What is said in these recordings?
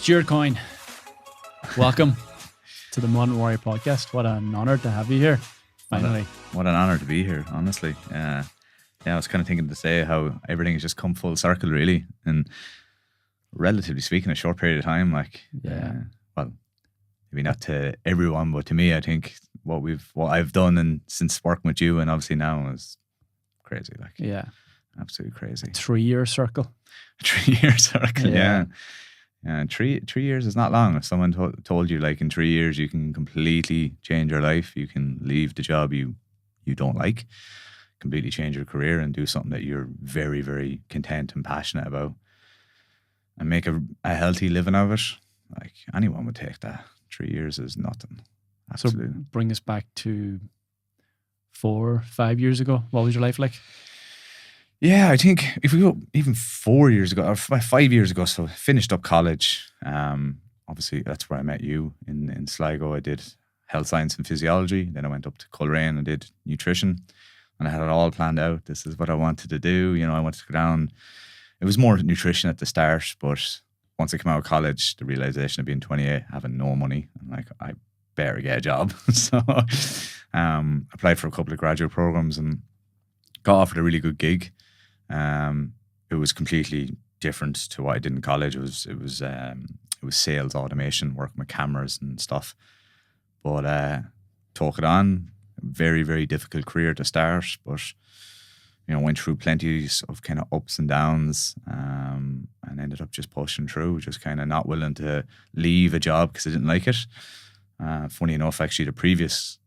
Stuart Coyne, welcome to the Modern Warrior podcast. What an honour to have you here, finally. What an honour to be here, honestly. I was kind of thinking to say how everything has just come full circle, really, and relatively speaking, a short period of time. Well, maybe not to everyone, but to me, I think what I've done and since working with you and obviously now is crazy. Absolutely crazy. 3 year circle. 3 year circle, yeah. 3 years is not long. If someone told you like in 3 years you can completely change your life, you can leave the job you don't like, completely change your career and do something that you're very, very content and passionate about and make a healthy living out of it, like anyone would take that. 3 years is nothing. Absolutely. So bring us back to 4-5 years ago. What was your life like? Yeah, I think if we go even 4 years ago or 5 years ago, so I finished up college. Obviously, that's where I met you in Sligo. I did health science and physiology. Then I went up to Coleraine and did nutrition. And I had it all planned out. This is what I wanted to do. You know, I wanted to go down. It was more nutrition at the start, but once I came out of college, the realization of being 28, having no money, I'm like, I better get a job. So applied for a couple of graduate programs and got offered a really good gig. It was completely different to what I did in college. It was sales automation, working with cameras and stuff. But took it on. Very, very difficult career to start, but you know, went through plenty of kind of ups and downs, and ended up just pushing through, just kind of not willing to leave a job because I didn't like it. Funny enough, actually, the previous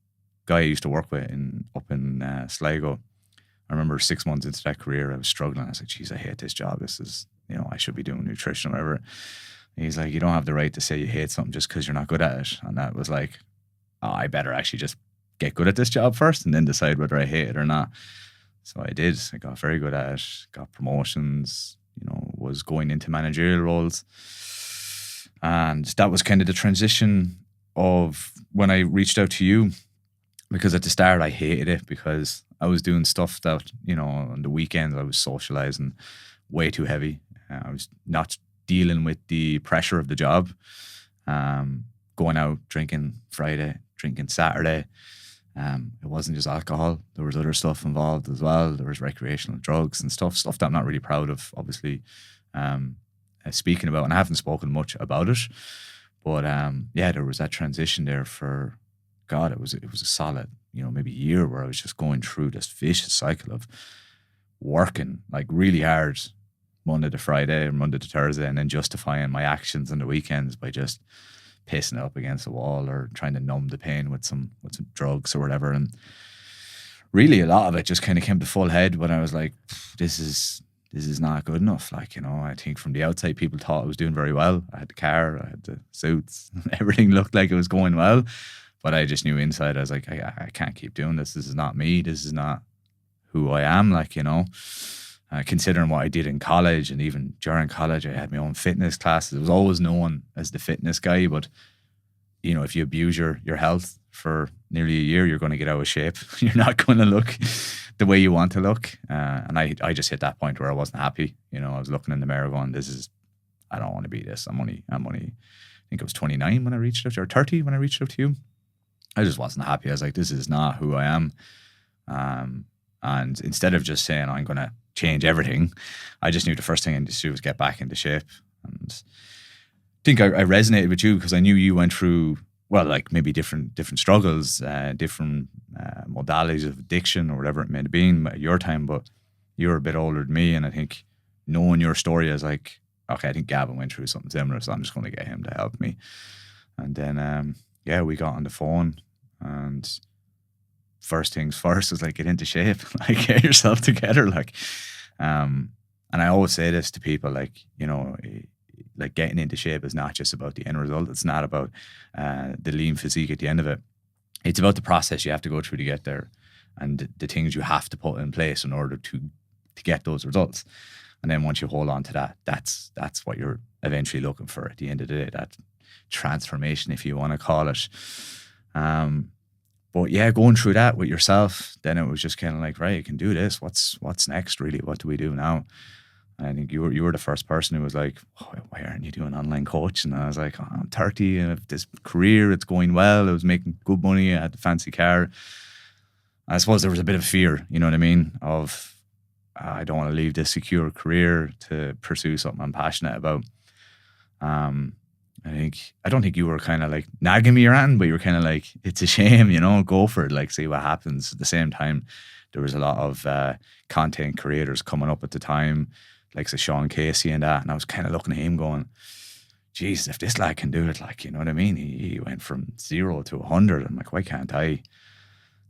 guy I used to work with up in Sligo, I remember 6 months into that career, I was struggling. I was like, geez, I hate this job. This is, you know, I should be doing nutrition or whatever. And he's like, you don't have the right to say you hate something just because you're not good at it. And that was like, oh, I better actually just get good at this job first and then decide whether I hate it or not. So I did. I got very good at it, got promotions, you know, was going into managerial roles. And that was kind of the transition of when I reached out to you, because at the start I hated it because I was doing stuff that, you know, on the weekends I was socializing way too heavy. I was not dealing with the pressure of the job. Going out, drinking Friday, drinking Saturday. It wasn't just alcohol. There was other stuff involved as well. There was recreational drugs and stuff that I'm not really proud of, obviously, speaking about. And I haven't spoken much about it. But there was that transition there for, God, it was a solid, you know, maybe year where I was just going through this vicious cycle of working like really hard Monday to Friday or Monday to Thursday, and then justifying my actions on the weekends by just pissing it up against the wall or trying to numb the pain with some drugs or whatever. And really a lot of it just kind of came to full head when I was like, this is not good enough. Like, you know, I think from the outside people thought I was doing very well. I had the car, I had the suits, everything looked like it was going well. But I just knew inside, I was like, I can't keep doing this. This is not me. This is not who I am. Like, you know, considering what I did in college and even during college, I had my own fitness classes. I was always known as the fitness guy. But, you know, if you abuse your health for nearly a year, you're going to get out of shape. You're not going to look the way you want to look. And I just hit that point where I wasn't happy. You know, I was looking in the mirror going, I don't want to be this. I'm only, I think I was 29 when I reached out to you, or 30 when I reached out to you. I just wasn't happy. I was like, this is not who I am. And instead of just saying I'm going to change everything, I just knew the first thing I needed to do was get back into shape. And I think I resonated with you because I knew you went through, well, like maybe different struggles, different modalities of addiction or whatever it may have been at your time, but you're a bit older than me. And I think knowing your story, I was like, okay, I think Gavin went through something similar, so I'm just going to get him to help me. And then, we got on the phone, and first things first was like, get into shape, like get yourself together. Like, and I always say this to people, like, you know, like getting into shape is not just about the end result. It's not about the lean physique at the end of it. It's about the process you have to go through to get there and the things you have to put in place in order to get those results. And then once you hold on to that, that's what you're eventually looking for at the end of the day, that transformation, if you want to call it. But yeah, going through that with yourself, then it was just kind of like, right, you can do this. What's next really? What do we do now? And I think you were the first person who was like, why aren't you doing online coaching? And I was like, I'm 30 and I have this career, it's going well. I was making good money. I had a fancy car. I suppose there was a bit of fear, you know what I mean? Of, I don't want to leave this secure career to pursue something I'm passionate about. I don't think you were kind of like nagging me around, but you were kind of like, it's a shame, you know, go for it, like see what happens. At the same time, there was a lot of content creators coming up at the time, like say Sean Casey and that. And I was kind of looking at him going, geez, if this lad can do it, like, you know what I mean? He went from 0 to 100. I'm like, why can't I?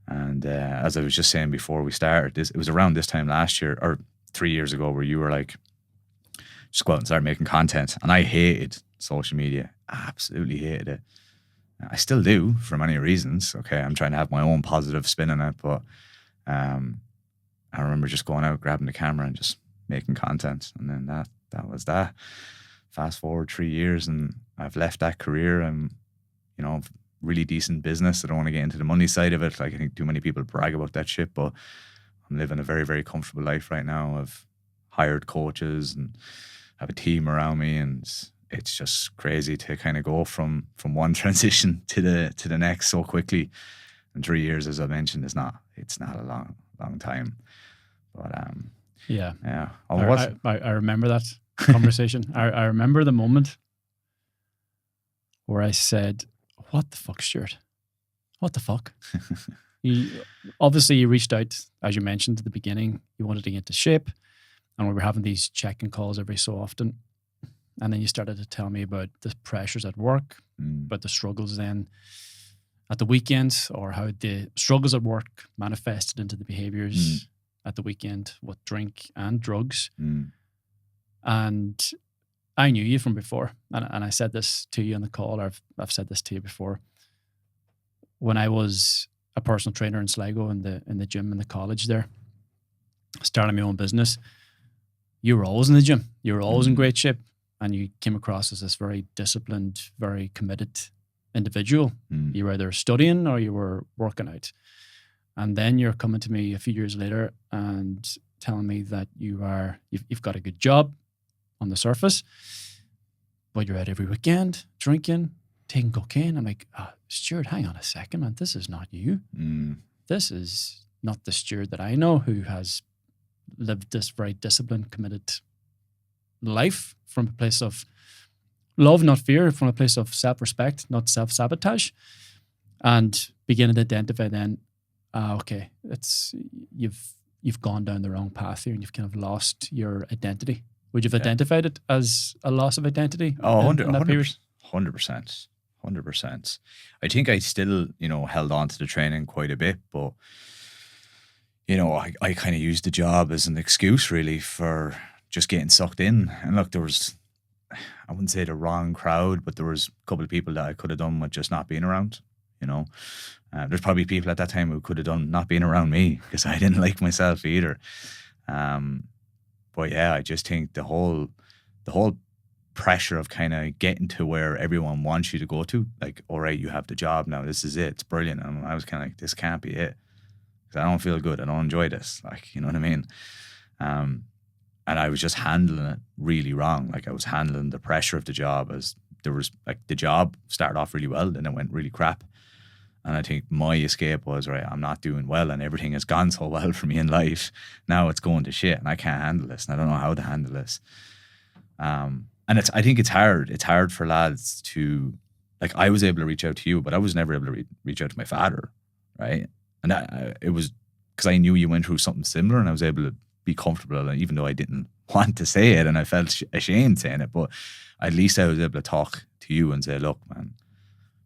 And as I was just saying before we started, it was around this time last year or 3 years ago where you were like, just go out and start making content. And I hated social media. Absolutely hated it. I still do for many reasons. Okay, I'm trying to have my own positive spin on it. But I remember just going out, grabbing the camera and just making content. And then that was that. Fast forward 3 years and I've left that career and, you know, really decent business. I don't want to get into the money side of it. Like I think too many people brag about that shit, but I'm living a very, very comfortable life right now. I've hired coaches and have a team around me, and it's just crazy to kind of go from one transition to the next so quickly. And 3 years, as I mentioned, it's not a long time. But yeah. Oh, I remember that conversation. I remember the moment where I said, "What the fuck, Stuart? What the fuck?" You reached out, as you mentioned at the beginning. You wanted to get into shape. And we were having these check-in calls every so often. And then you started to tell me about the pressures at work, about the struggles then at the weekends, or how the struggles at work manifested into the behaviors at the weekend with drink and drugs. And I knew you from before. And I said this to you on the call, or I've said this to you before. When I was a personal trainer in Sligo in the gym in the college there, starting my own business, you were always in the gym. You were always in great shape. And you came across as this very disciplined, very committed individual. You were either studying or you were working out. And then you're coming to me a few years later and telling me that you've got a good job on the surface, but you're out every weekend, drinking, taking cocaine. I'm like, Stuart, hang on a second, man. This is not you. This is not the Stuart that I know, who has lived this very disciplined, committed life from a place of love, not fear, from a place of self-respect, not self-sabotage. And beginning to identify then, okay, you've gone down the wrong path here and you've kind of lost your identity. Would you have identified it as a loss of identity? Oh, 100%. 100%. I think I still, held on to the training quite a bit, but I kind of used the job as an excuse really for just getting sucked in. And look, there was, I wouldn't say the wrong crowd, but there was a couple of people that I could have done with just not being around, There's probably people at that time who could have done not being around me because I didn't like myself either. But yeah, I just think the whole pressure of kind of getting to where everyone wants you to go to, like, all right, you have the job now, this is it, it's brilliant. And I was kind of like, this can't be it. I don't feel good. I don't enjoy this. Like, you know what I mean? And I was just handling it really wrong. Like I was handling the pressure of the job as there was like the job started off really well, then it went really crap. And I think my escape was, right, I'm not doing well and everything has gone so well for me in life. Now it's going to shit and I can't handle this and I don't know how to handle this. And I think it's hard. It's hard for lads to, like, I was able to reach out to you, but I was never able to reach out to my father, right? And it was because I knew you went through something similar and I was able to be comfortable, even though I didn't want to say it and I felt ashamed saying it, but at least I was able to talk to you and say, look, man,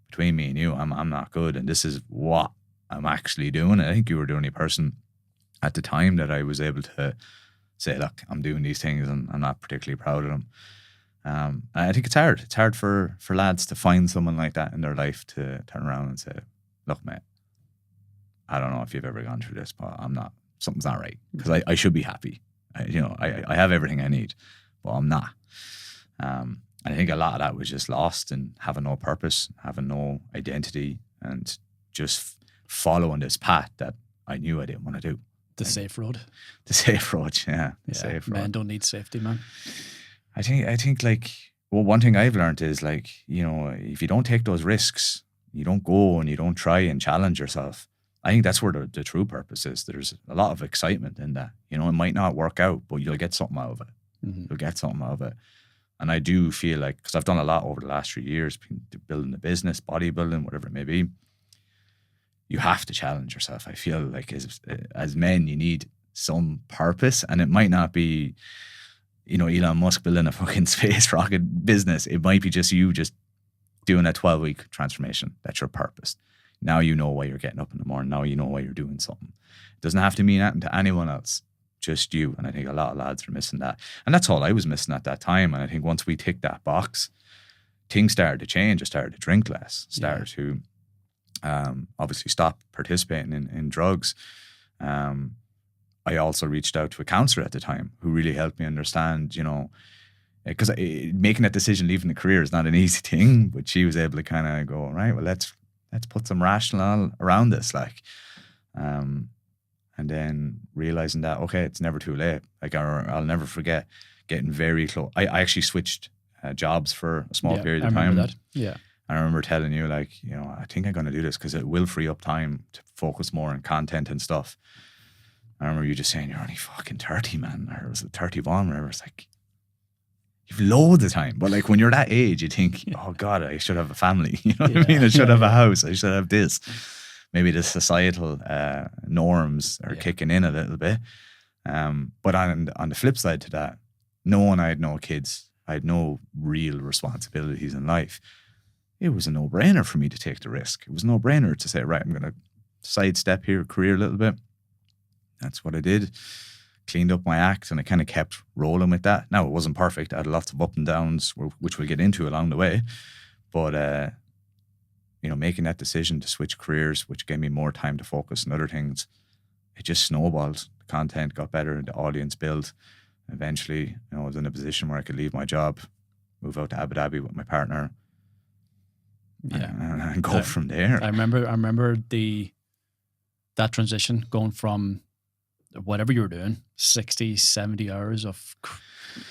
between me and you, I'm not good and this is what I'm actually doing. And I think you were the only person at the time that I was able to say, look, I'm doing these things and I'm not particularly proud of them. I think it's hard. It's hard for lads to find someone like that in their life to turn around and say, look, mate, I don't know if you've ever gone through this, but something's not right. Because I should be happy. I have everything I need, but I'm not. And I think a lot of that was just lost in having no purpose, having no identity, and just following this path that I knew I didn't want to do. The safe road. The safe road, yeah. Yeah, Safe road. men don't need safety, man. I think like, well, one thing I've learned is like, you know, if you don't take those risks, you don't go and you don't try and challenge yourself. I think that's where the true purpose is. There's a lot of excitement in that. You know, it might not work out, but you'll get something out of it. Mm-hmm. You'll get something out of it. And I do feel like, because I've done a lot over the last 3 years, building a business, bodybuilding, whatever it may be, you have to challenge yourself. I feel like as men, you need some purpose, and it might not be, you know, Elon Musk building a fucking space rocket business. It might be just you just doing a 12-week transformation. That's your purpose. Now you know why you're getting up in the morning. Now you know why you're doing something. It doesn't have to mean anything to anyone else, just you. And I think a lot of lads are missing that. And that's all I was missing at that time. And I think once we ticked that box, things started to change. I started to drink less, started to obviously stop participating in drugs. I also reached out to a counselor at the time who really helped me understand, you know, because making that decision, leaving the career is not an easy thing, but she was able to kind of go, right, well, let's put some rationale around this, like, and then realizing that, okay, it's never too late. Like, I'll never forget getting very close. I actually switched jobs for a small period of time. I remember that. Yeah. I remember telling you, like, you know, I think I'm going to do this because it will free up time to focus more on content and stuff. I remember you just saying, you're only fucking 30, man. Or was it 31? Whatever. It's like, you've loads of time. But like when you're that age, you think, oh God, I should have a family. You know what I mean? I should have a house. I should have this. Maybe the societal norms are kicking in a little bit. But on the flip side to that, knowing I had no kids, I had no real responsibilities in life, it was a no-brainer for me to take the risk. It was a no-brainer to say, right, I'm going to sidestep here, career a little bit. That's what I did. Cleaned up my act, and I kind of kept rolling with that. Now, it wasn't perfect. I had lots of up and downs, which we'll get into along the way. But, you know, making that decision to switch careers, which gave me more time to focus on other things, it just snowballed. The content got better, the audience built. Eventually, you know, I was in a position where I could leave my job, move out to Abu Dhabi with my partner, and go from there. I remember that transition, going from whatever you were doing, 60, 70 hours of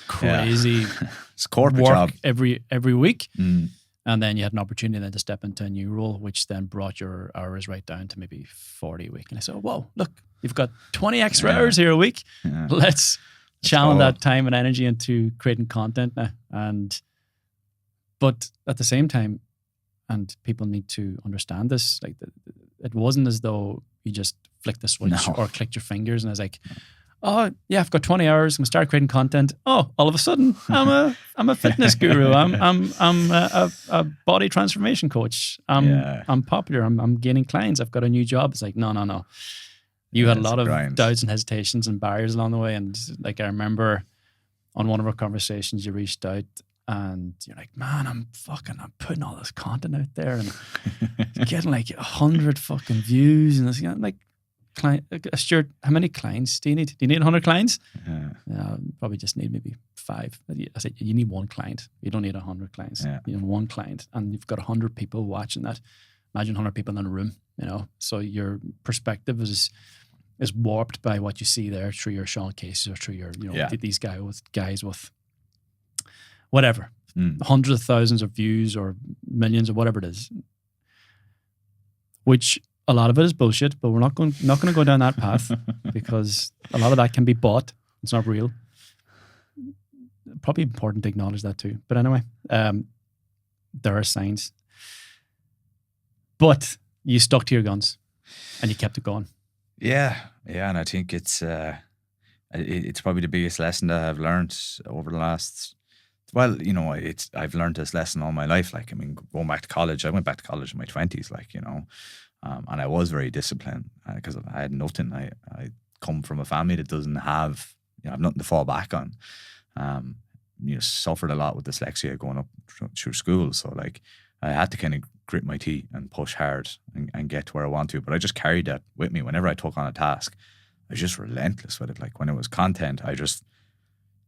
crazy it's corporate work job every week. And then you had an opportunity then to step into a new role, which then brought your hours right down to maybe 40 a week. And I said, whoa, look, you've got 20 extra hours here a week. Yeah. Let's channel that time and energy into creating content now. But at the same time, and people need to understand this, like it wasn't as though you just flicked the switch or clicked your fingers and I was like, oh yeah, I've got 20 hours. I'm gonna start creating content. Oh, all of a sudden, I'm a fitness guru. I'm a body transformation coach. I'm popular. I'm gaining clients. I've got a new job. It's like no. You had a lot of doubts and hesitations and barriers along the way. And like I remember on one of our conversations, you reached out and you're like, man, I'm putting all this content out there and getting like 100 fucking views and this, like. Stuart, how many clients do you need? Do you need 100 clients? Probably just need maybe 5. I said, you need 1 client. You don't need 100 clients. Yeah. You need 1 client. And you've got 100 people watching that. Imagine 100 people in a room, you know. So your perspective is warped by what you see there through your Sean Cases or through your, you know, these guys with whatever. Hundreds of thousands of views or millions or whatever it is. Which a lot of it is bullshit, but we're not going to go down that path because a lot of that can be bought. It's not real. Probably important to acknowledge that too. But anyway, there are signs. But you stuck to your guns and you kept it going. Yeah, and I think it's probably the biggest lesson that I've learned over the last. Well, you know, I've learned this lesson all my life. Like, I mean, going back to college, I went back to college in my 20s. Like, you know. And I was very disciplined because I had nothing. I come from a family that doesn't have, you know, I've nothing to fall back on. You know, suffered a lot with dyslexia going up through school. So like I had to kind of grit my teeth and push hard and get to where I want to. But I just carried that with me. Whenever I took on a task, I was just relentless with it. Like when it was content, I just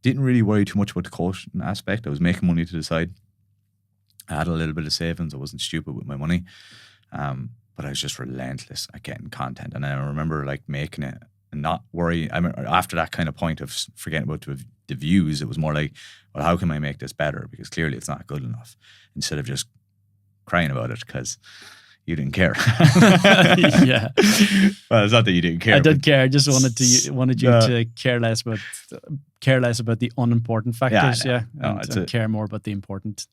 didn't really worry too much about the coaching aspect. I was making money to the side. I had a little bit of savings. I wasn't stupid with my money. But I was just relentless at getting content. And I remember like making it and not worry. I mean, after that kind of point of forgetting about the views, it was more like, well, how can I make this better? Because clearly it's not good enough. Instead of just crying about it because you didn't care. Yeah. Well, it's not that you didn't care. I did care. I just wanted you to care less about the unimportant factors. Yeah, and care more about the important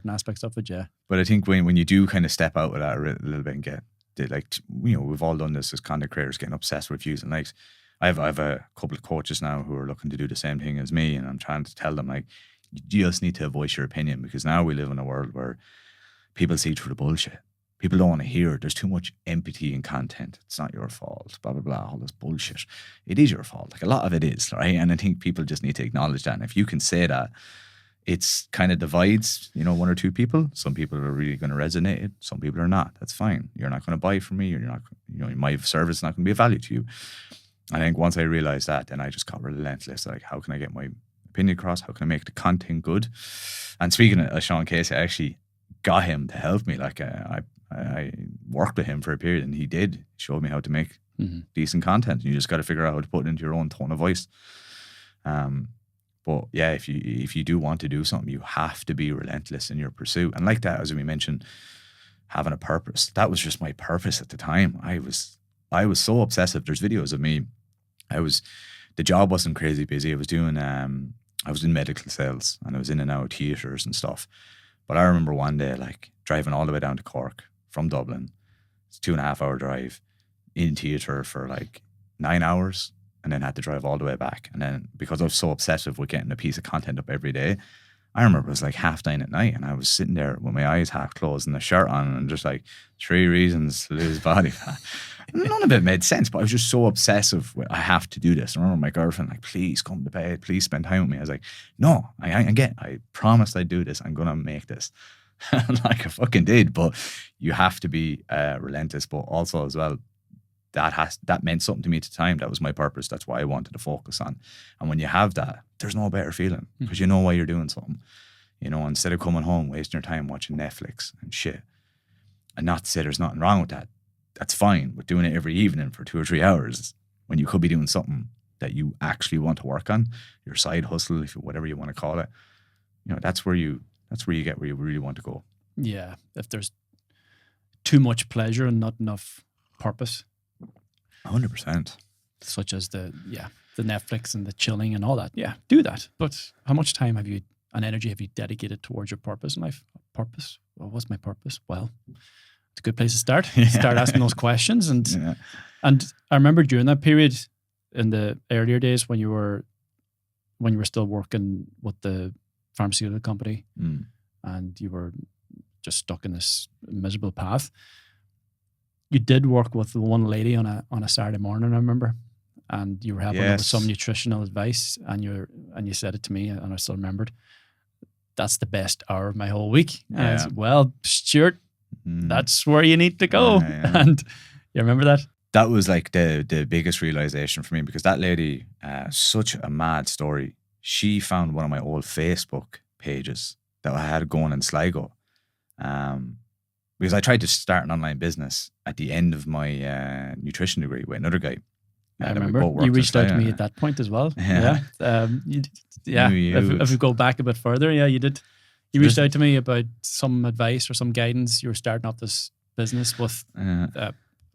aspects of it. Yeah. But I think when you do kind of step out with that a little bit and get we've all done this as content creators, getting obsessed with views and likes. I have a couple of coaches now who are looking to do the same thing as me, and I'm trying to tell them, like, you just need to voice your opinion, because now we live in a world where people see through the bullshit. People don't want to hear it. There's too much empathy in content. It's not your fault, blah, blah, blah, all this bullshit. It is your fault. Like, a lot of it is, right? And I think people just need to acknowledge that. And if you can say that, it's kind of divides, one or two people. Some people are really going to resonate it. Some people are not. That's fine. You're not going to buy from me. You're not, my service is not going to be of value to you. I think once I realized that, then I just got relentless. Like, how can I get my opinion across? How can I make the content good? And speaking of Sean Casey, I actually got him to help me. Like, I worked with him for a period, and he showed me how to make decent content. You just got to figure out how to put it into your own tone of voice. But yeah, if you do want to do something, you have to be relentless in your pursuit. And like that, as we mentioned, having a purpose. That was just my purpose at the time. I was so obsessive. There's videos of me. The job wasn't crazy busy. I was in medical sales, and I was in and out of theatres and stuff. But I remember one day, like, driving all the way down to Cork from Dublin. It's a 2.5 hour drive, in theatre for like 9 hours, and then had to drive all the way back. And then, because I was so obsessive with getting a piece of content up every day, I remember it was like 9:30 at night, and I was sitting there with my eyes half closed and a shirt on, and just like, 3 reasons to lose body fat. None of it made sense, but I was just so obsessive with, I have to do this. I remember my girlfriend, like, please come to bed, please spend time with me. I was like, no, I promised I'd do this. I'm going to make this. Like, I fucking did. But you have to be relentless, but also as well, that meant something to me at the time. That was my purpose. That's what I wanted to focus on. And when you have that, there's no better feeling, because you know why you're doing something. Instead of coming home, wasting your time watching Netflix and shit. And not to say there's nothing wrong with that. That's fine. But doing it every evening for 2 or 3 hours, when you could be doing something that you actually want to work on, your side hustle, whatever you want to call it, that's where you get where you really want to go. Yeah. If there's too much pleasure and not enough purpose. 100%. Such as the Netflix and the chilling and all that. Yeah, do that. But how much time and energy have you dedicated towards your purpose in life? Purpose? Well, what's my purpose? Well, it's a good place to start. Yeah. Start asking those questions. And I remember during that period, in the earlier days when you were still working with the pharmaceutical company, and you were just stuck in this miserable path, you did work with one lady on a Saturday morning, I remember, and you were helping her with some nutritional advice, and you said it to me, and I still remembered. That's the best hour of my whole week. And I said, well, Stuart, that's where you need to go. And you remember that? That was like the biggest realization for me, because that lady, such a mad story. She found one of my old Facebook pages that I had going in Sligo. Because I tried to start an online business at the end of my nutrition degree with another guy. I remember you reached out to me at that point as well. Yeah. If we go back a bit further, you did. You reached out to me about some advice or some guidance. You were starting up this business with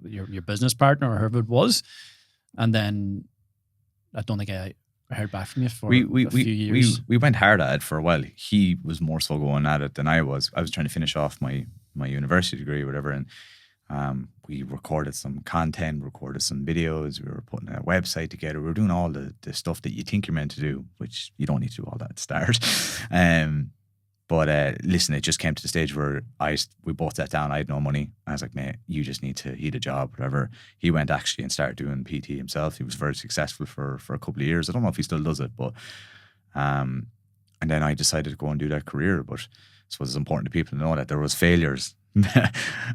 your business partner, or whoever it was, and then I don't think I heard back from you for a few years. We went hard at it for a while. He was more so going at it than I was. I was trying to finish off my university degree or whatever, and we recorded some content, recorded some videos, we were putting a website together, we were doing all the stuff that you think you're meant to do, which you don't need to do all that at the start. But listen, it just came to the stage where we both sat down. I had no money. I was like, mate, you just need to eat a job, whatever. He went actually and started doing PT himself. He was very successful for a couple of years. I don't know if he still does it, but and then I decided to go and do that career. But I suppose it's important to people to know that there was failures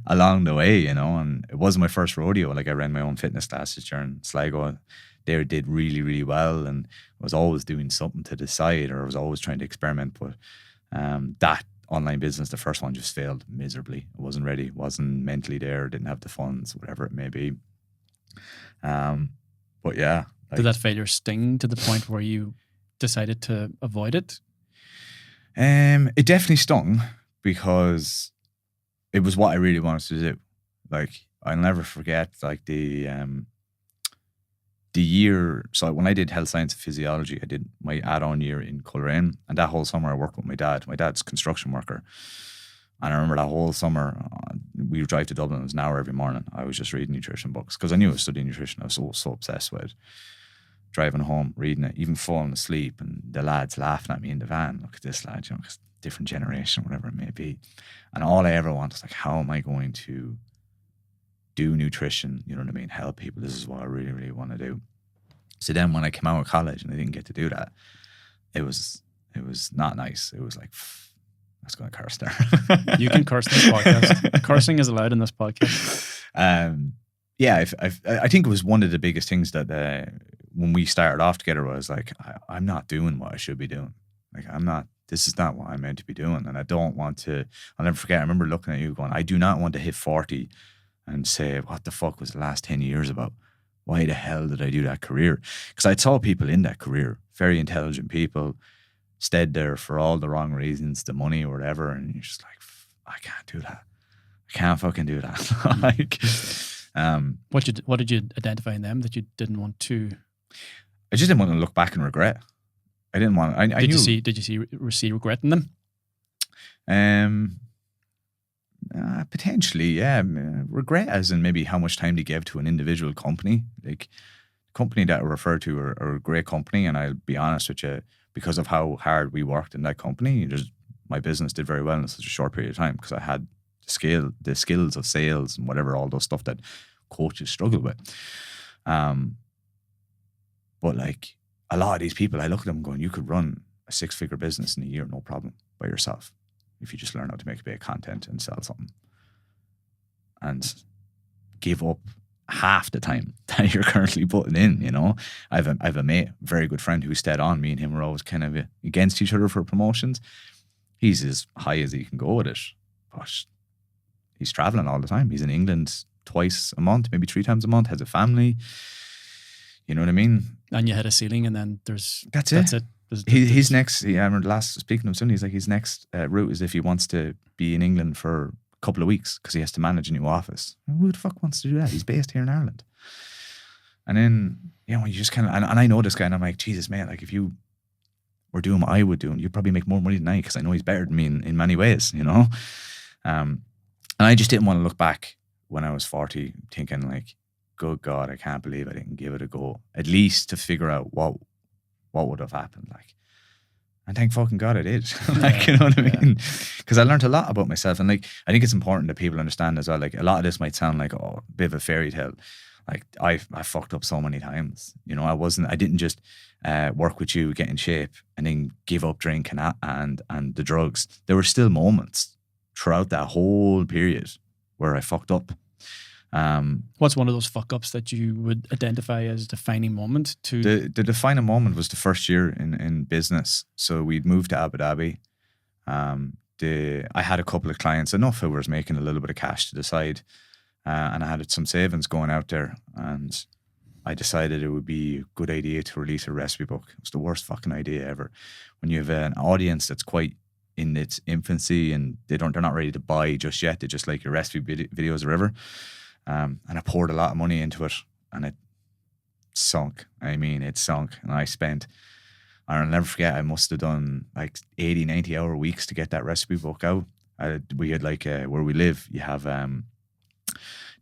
along the way, and it wasn't my first rodeo. Like, I ran my own fitness classes during Sligo. They did really, really well, and I was always doing something to the side, or I was always trying to experiment. But that online business, the first one, just failed miserably. I wasn't ready, wasn't mentally there, didn't have the funds, whatever it may be. But yeah. Did that failure sting to the point where you decided to avoid it? It definitely stung because it was what I really wanted to do. Like, I'll never forget, like, the year. So when I did health science and physiology, I did my add-on year in Coleraine, and that whole summer I worked with my dad. My dad's a construction worker. And I remember that whole summer, we would drive to Dublin. It was an hour every morning. I was just reading nutrition books because I knew I was studying nutrition. I was so obsessed with it. Driving home, reading it, even falling asleep, and the lads laughing at me in the van. Look at this lad, you know, 'cause different generation, whatever it may be. And all I ever want is like, how am I going to do nutrition? You know what I mean? Help people. This is what I really, really want to do. So then when I came out of college and I didn't get to do that, it was not nice. It was like, I was going to curse there. You can curse in this podcast. Cursing is allowed in this podcast. Yeah, I think it was one of the biggest things that when we started off together was like, I'm not doing what I should be doing. Like, this is not what I'm meant to be doing. And I don't want to, I'll never forget, I remember looking at you going, I do not want to hit 40 and say, what the fuck was the last 10 years about? Why the hell did I do that career? Because I saw people in that career, very intelligent people, stayed there for all the wrong reasons, the money or whatever. And you're just like, I can't do that. I can't fucking do that. Like, what did you identify in them that you didn't want to? I just didn't want to look back and regret. I didn't want. Did you see regret in them? Potentially, yeah. Regret as in maybe how much time they gave to an individual company. Like, the company that I refer to are a great company, and I'll be honest with you, because of how hard we worked in that company, my business did very well in such a short period of time because I had the skills of sales and whatever, all those stuff that coaches struggle with. But like, a lot of these people, I look at them going, you could run a 6-figure business in a year, no problem, by yourself, if you just learn how to make a bit of content and sell something, and give up half the time that you're currently putting in. You know, I have a mate, very good friend, who stayed on. Me and him were always kind of against each other for promotions. He's as high as he can go with it, but he's traveling all the time. He's in England twice a month, maybe 3 times a month, has a family. You know what I mean? And you hit a ceiling, and then that's it. His next, I remember speaking to him, he's like, his next route is if he wants to be in England for a couple of weeks because he has to manage a new office. Who the fuck wants to do that? He's based here in Ireland. And then, you know, you just kind of, and I know this guy, and I'm like, Jesus, man, like, if you were doing what I would do, you'd probably make more money than I, because I know he's better than me in many ways, you know? And I just didn't want to look back when I was 40 thinking like, good God, I can't believe I didn't give it a go, at least to figure out what would have happened. Like, and thank fucking God I did. Like, you know what I mean? Because I learned a lot about myself. And like, I think it's important that people understand as well, like, a lot of this might sound like, a bit of a fairy tale. Like, I fucked up so many times. You know, I didn't just work with you, get in shape, and then give up drinking and the drugs. There were still moments throughout that whole period where I fucked up. What's one of those fuck ups that you would identify as a defining moment? The defining moment was the first year in business. So we'd moved to Abu Dhabi. I had a couple of clients, enough who was making a little bit of cash to the side, and I had some savings going out there, and I decided it would be a good idea to release a recipe book. It was the worst fucking idea ever. When you have an audience that's quite in its infancy and they're not ready to buy just yet, they just like your recipe videos or whatever. And I poured a lot of money into it, and it sunk. I mean, it sunk. And I'll never forget, I must have done like 80, 90-hour weeks to get that recipe book out. We had like, where we live, you have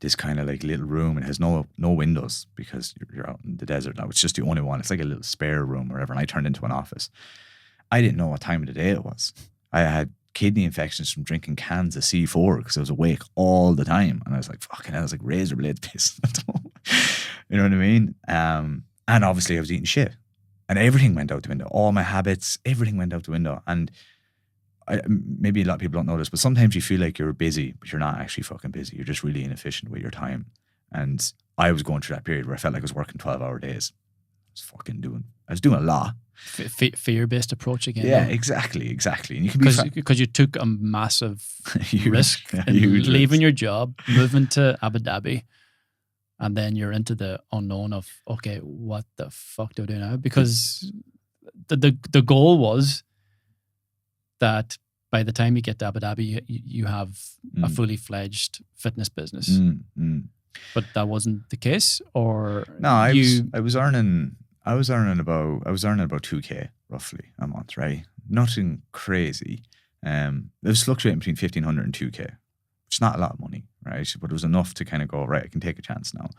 this kind of like little room. It has no windows because you're out in the desert now. It's just the only one. It's like a little spare room or whatever. And I turned into an office. I didn't know what time of the day it was. I had kidney infections from drinking cans of C4 because I was awake all the time, and I was like, fucking hell, I was like razor blade piss. You know what I mean? And obviously I was eating shit, and everything went out the window. All my habits, everything went out the window. And maybe a lot of people don't know this, but sometimes you feel like you're busy, but you're not actually fucking busy. You're just really inefficient with your time. And I was going through that period where I felt like I was working 12-hour days. I was doing a lot. Fear-based approach again. Yeah, exactly. And you can because you took a massive risk in leaving your job, moving to Abu Dhabi, and then you're into the unknown of, okay, what the fuck do I do now? Because the goal was that by the time you get to Abu Dhabi, you have a fully fledged fitness business. But that wasn't the case, or no, I was earning about 2K roughly a month, right? Nothing crazy. It was fluctuating between 1,500 and 2K, which is not a lot of money, right? But it was enough to kind of go, right, I can take a chance now.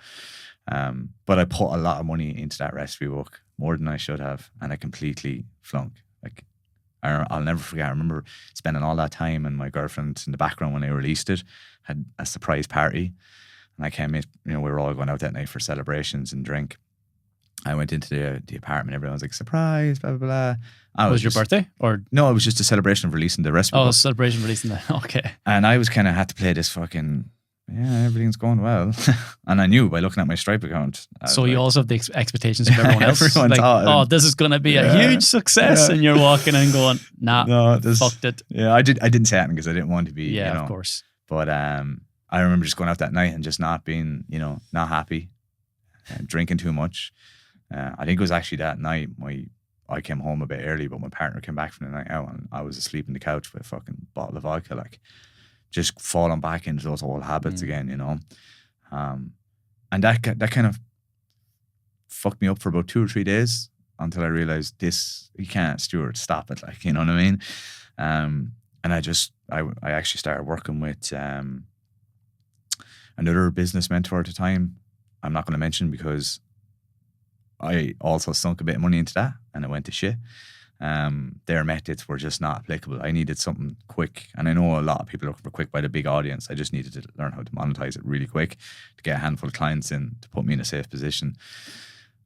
But I put a lot of money into that recipe book, more than I should have, and I completely flunked. Like, I'll never forget. I remember spending all that time, and my girlfriend in the background when I released it had a surprise party. And I came in, we were all going out that night for celebrations and drink. I went into the apartment, everyone was like, surprise, blah, blah, blah. Was your birthday? Or no, it was just a celebration of releasing the recipe book. Celebration of releasing the, okay. And I was kind of had to play this fucking, everything's going well. And I knew by looking at my Stripe account. So you also have the expectations of everyone else. Everyone like, thought, this is going to be a huge success. And you're walking in going, no, fucked it. Yeah, I didn't say anything because I didn't want to be, Yeah, of course. But I remember just going out that night and just not being, not happy, drinking too much. I think it was actually that night I came home a bit early, but my partner came back from the night out and I was asleep on the couch with a fucking bottle of vodka, like just falling back into those old habits again, and that kind of fucked me up for about 2 or 3 days until I realized you can't, Stuart, stop it, like, you know what I mean? And I actually started working with another business mentor at the time. I'm not going to mention because I also sunk a bit of money into that and it went to shit. Their methods were just not applicable. I needed something quick. And I know a lot of people are looking for quick by the big audience. I just needed to learn how to monetize it really quick to get a handful of clients in to put me in a safe position.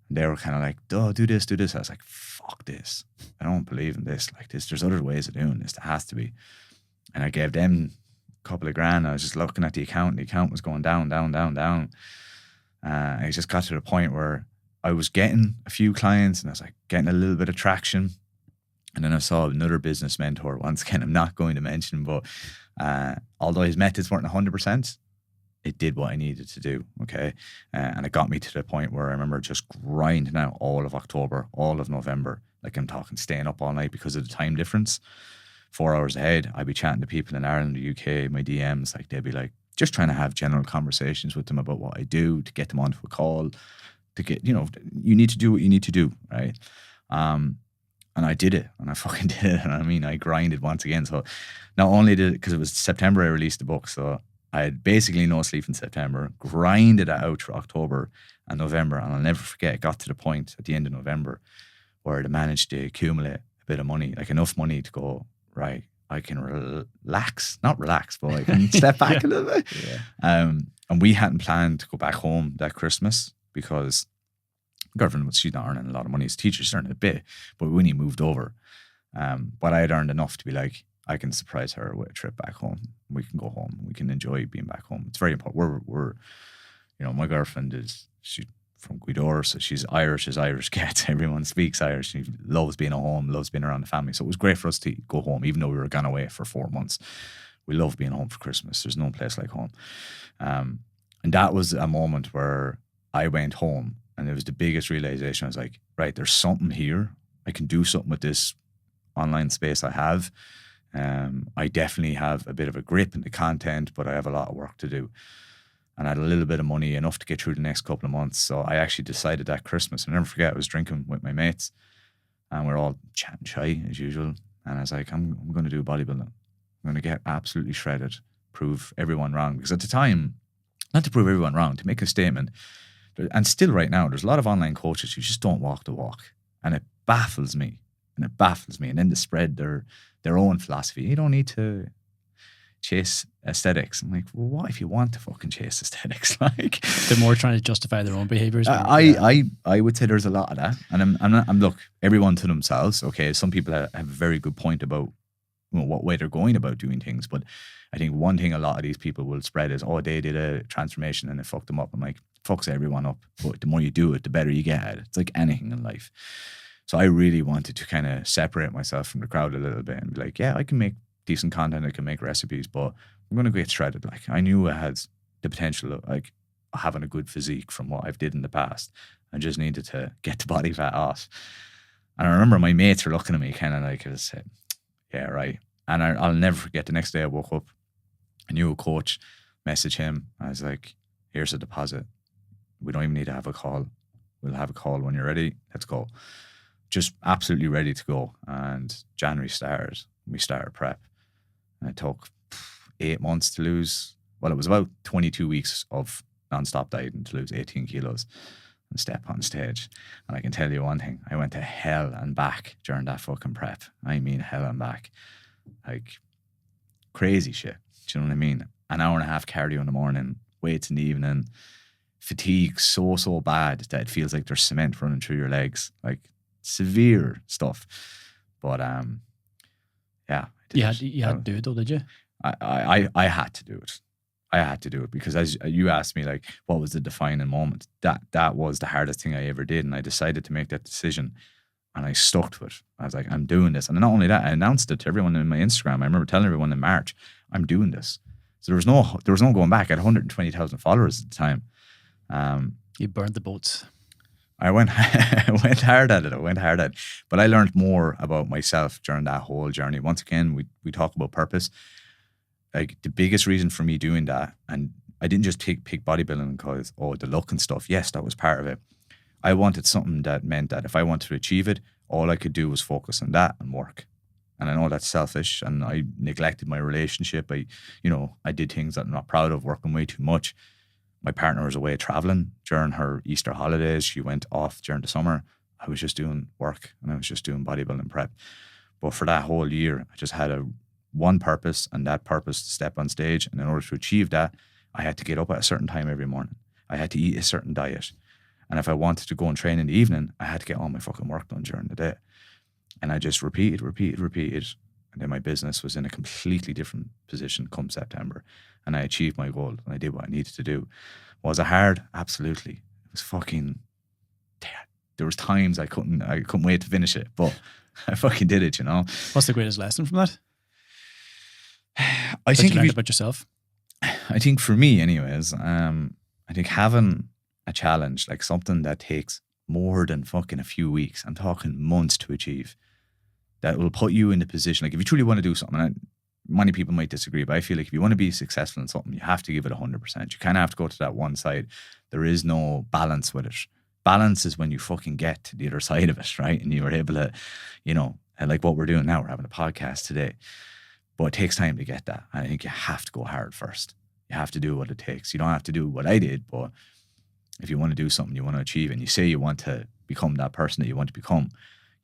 And they were kind of like, oh, do this. I was like, fuck this. I don't believe in this. Like this, there's other ways of doing this. There has to be. And I gave them a couple of grand. I was just looking at the account. The account was going down. I just got to the point where I was getting a few clients and I was like getting a little bit of traction. And then I saw another business mentor, once again, I'm not going to mention, but although his methods weren't 100%, it did what I needed to do, okay? And it got me to the point where I remember just grinding out all of October, all of November. Like I'm talking staying up all night because of the time difference. 4 hours ahead, I'd be chatting to people in Ireland, the UK, my DMs, like they'd be like, just trying to have general conversations with them about what I do, to get them onto a call, to get, you need to do what you need to do, right? And I did it, and I fucking did it. And I mean, I grinded once again. So not only did, because it was September I released the book, so I had basically no sleep in September, grinded it out through October and November. And I'll never forget, it got to the point at the end of November where I managed to accumulate a bit of money, like enough money to go, right, I can not relax, but I can step back a little bit. Yeah. And we hadn't planned to go back home that Christmas because girlfriend, she's not earning a lot of money as a teacher, she's earning a bit, but we only moved over. But I had earned enough to be like, I can surprise her with a trip back home. We can go home. We can enjoy being back home. It's very important. We're my girlfriend she's from Gweedore, so she's Irish as Irish gets. Everyone speaks Irish. She loves being at home, loves being around the family. So it was great for us to go home, even though we were gone away for 4 months. We love being home for Christmas. There's no place like home. And that was a moment where I went home, and it was the biggest realization. I was like, right, there's something here. I can do something with this online space I have. I definitely have a bit of a grip in the content, but I have a lot of work to do. And I had a little bit of money, enough to get through the next couple of months. So I actually decided that Christmas, I'll never forget, I was drinking with my mates and we're all chatting shy as usual. And I was like, I'm going to do bodybuilding. I'm going to get absolutely shredded, prove everyone wrong. Because at the time, not to prove everyone wrong, to make a statement, and still right now, there's a lot of online coaches who just don't walk the walk. And it baffles me. And then they spread their own philosophy. You don't need to chase aesthetics. I'm like, well, what if you want to fucking chase aesthetics? Like, they're more trying to justify their own behaviors. I would say there's a lot of that, and I'm look, everyone to themselves. Okay, some people have a very good point about what way they're going about doing things, but I think one thing a lot of these people will spread is, oh, they did a transformation and it fucked them up. I'm like, fucks everyone up, but the more you do it, the better you get at it. It's like anything in life. So I really wanted to kind of separate myself from the crowd a little bit and be like, yeah, I can make decent content, I can make recipes, but I'm going to get shredded. Like, I knew I had the potential of, like, having a good physique from what I've did in the past. I just needed to get the body fat off. And I remember my mates were looking at me kind of like, I said, yeah, right. And I'll never forget, the next day I woke up, I knew a coach, messaged him. I was like, here's a deposit. We don't even need to have a call. We'll have a call when you're ready. Let's go. Just absolutely ready to go. And January started. We started prep. And it took 8 months to lose. Well, it was about 22 weeks of non-stop dieting to lose 18 kilos and step on stage. And I can tell you one thing, I went to hell and back during that fucking prep. I mean hell and back. Like crazy shit. Do you know what I mean? An hour and a half cardio in the morning, weights in the evening, fatigue so bad that it feels like there's cement running through your legs. Like severe stuff. But yeah. You had to do it though, did you? I had to do it. I had to do it because, as you asked me, like, what was the defining moment? That was the hardest thing I ever did. And I decided to make that decision and I stuck to it. I was like, I'm doing this. And not only that, I announced it to everyone in my Instagram. I remember telling everyone in March, I'm doing this. So there was no going back. I had 120,000 followers at the time. You burned the boats. I went hard at it. But I learned more about myself during that whole journey. Once again, we talk about purpose. Like the biggest reason for me doing that, and I didn't just pick bodybuilding because, the look and stuff. Yes, that was part of it. I wanted something that meant that if I wanted to achieve it, all I could do was focus on that and work. And I know that's selfish, and I neglected my relationship. I did things that I'm not proud of, working way too much. My partner was away traveling during her Easter holidays. She went off during the summer. I was just doing work and I was just doing bodybuilding prep. But for that whole year, I just had one purpose, and that purpose to step on stage. And in order to achieve that, I had to get up at a certain time every morning. I had to eat a certain diet. And if I wanted to go and train in the evening, I had to get all my fucking work done during the day. And I just repeated. And then my business was in a completely different position come September. And I achieved my goal and I did what I needed to do. Was it hard? Absolutely. It was fucking, there was times I couldn't wait to finish it, but I fucking did it, What's the greatest lesson from that? I think you learned about yourself. I think for me anyways, I think having a challenge, like something that takes more than fucking a few weeks, I'm talking months to achieve, that will put you in the position, like if you truly want to do something, and many people might disagree, but I feel like if you want to be successful in something, you have to give it 100%. You kind of have to go to that one side. There is no balance with it. Balance is when you fucking get to the other side of it, right? And you are able to, and like what we're doing now, we're having a podcast today. But it takes time to get that. And I think you have to go hard first. You have to do what it takes. You don't have to do what I did, but if you want to do something you want to achieve and you say you want to become that person that you want to become,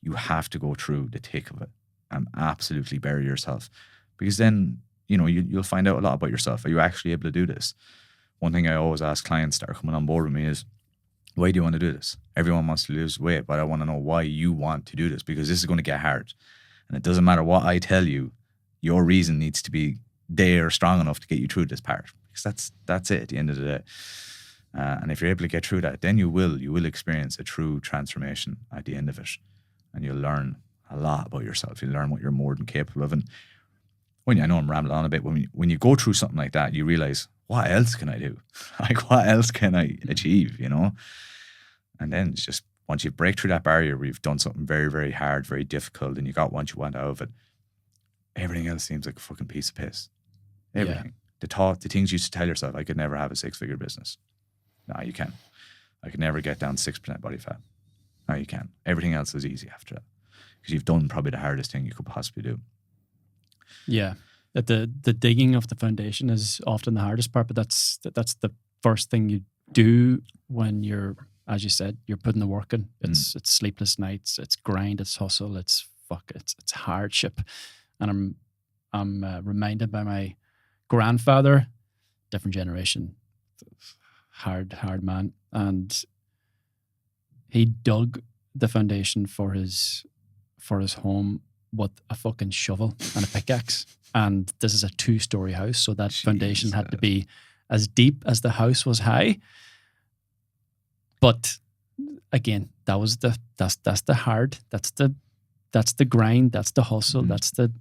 you have to go through the thick of it and absolutely bury yourself. Because then, you'll find out a lot about yourself. Are you actually able to do this? One thing I always ask clients that are coming on board with me is, why do you want to do this? Everyone wants to lose weight, but I want to know why you want to do this, because this is going to get hard. And it doesn't matter what I tell you, your reason needs to be there strong enough to get you through this part. Because that's it at the end of the day. And if you're able to get through that, then you will experience a true transformation at the end of it. And you'll learn a lot about yourself. You'll learn what you're more than capable of. And I know I'm rambling on a bit, when you go through something like that, you realize, what else can I do? Like, what else can I achieve, And then it's just, once you break through that barrier where you've done something very, very hard, very difficult, and you got what you want out of it, everything else seems like a fucking piece of piss. Everything. Yeah. The things you used to tell yourself, I could never have a 6-figure business. No, you can. I could never get down 6% body fat. No, you can. Everything else is easy after that. Because you've done probably the hardest thing you could possibly do. Yeah. The digging of the foundation is often the hardest part, but that's the first thing you do when you're, as you said, you're putting the work in. It's sleepless nights, it's grind, it's hustle, it's hardship. And I'm reminded by my grandfather, different generation, hard man, and he dug the foundation for his home with a fucking shovel and a pickaxe. And this is a 2-story house, so that foundation had to be as deep as the house was high. But again, that's the hard, that's the grind, that's the hustle, that's the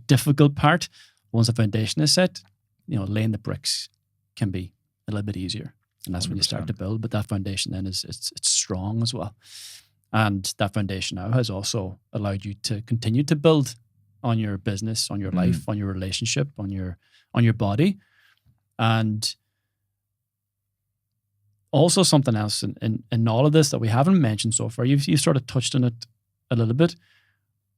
difficult part. Once the foundation is set, laying the bricks can be a little bit easier. And that's when you start to 100%. build. But that foundation then it's strong as well. And that foundation now has also allowed you to continue to build on your business, on your life, on your relationship, on your body. And also something else in all of this that we haven't mentioned so far, you've sort of touched on it a little bit,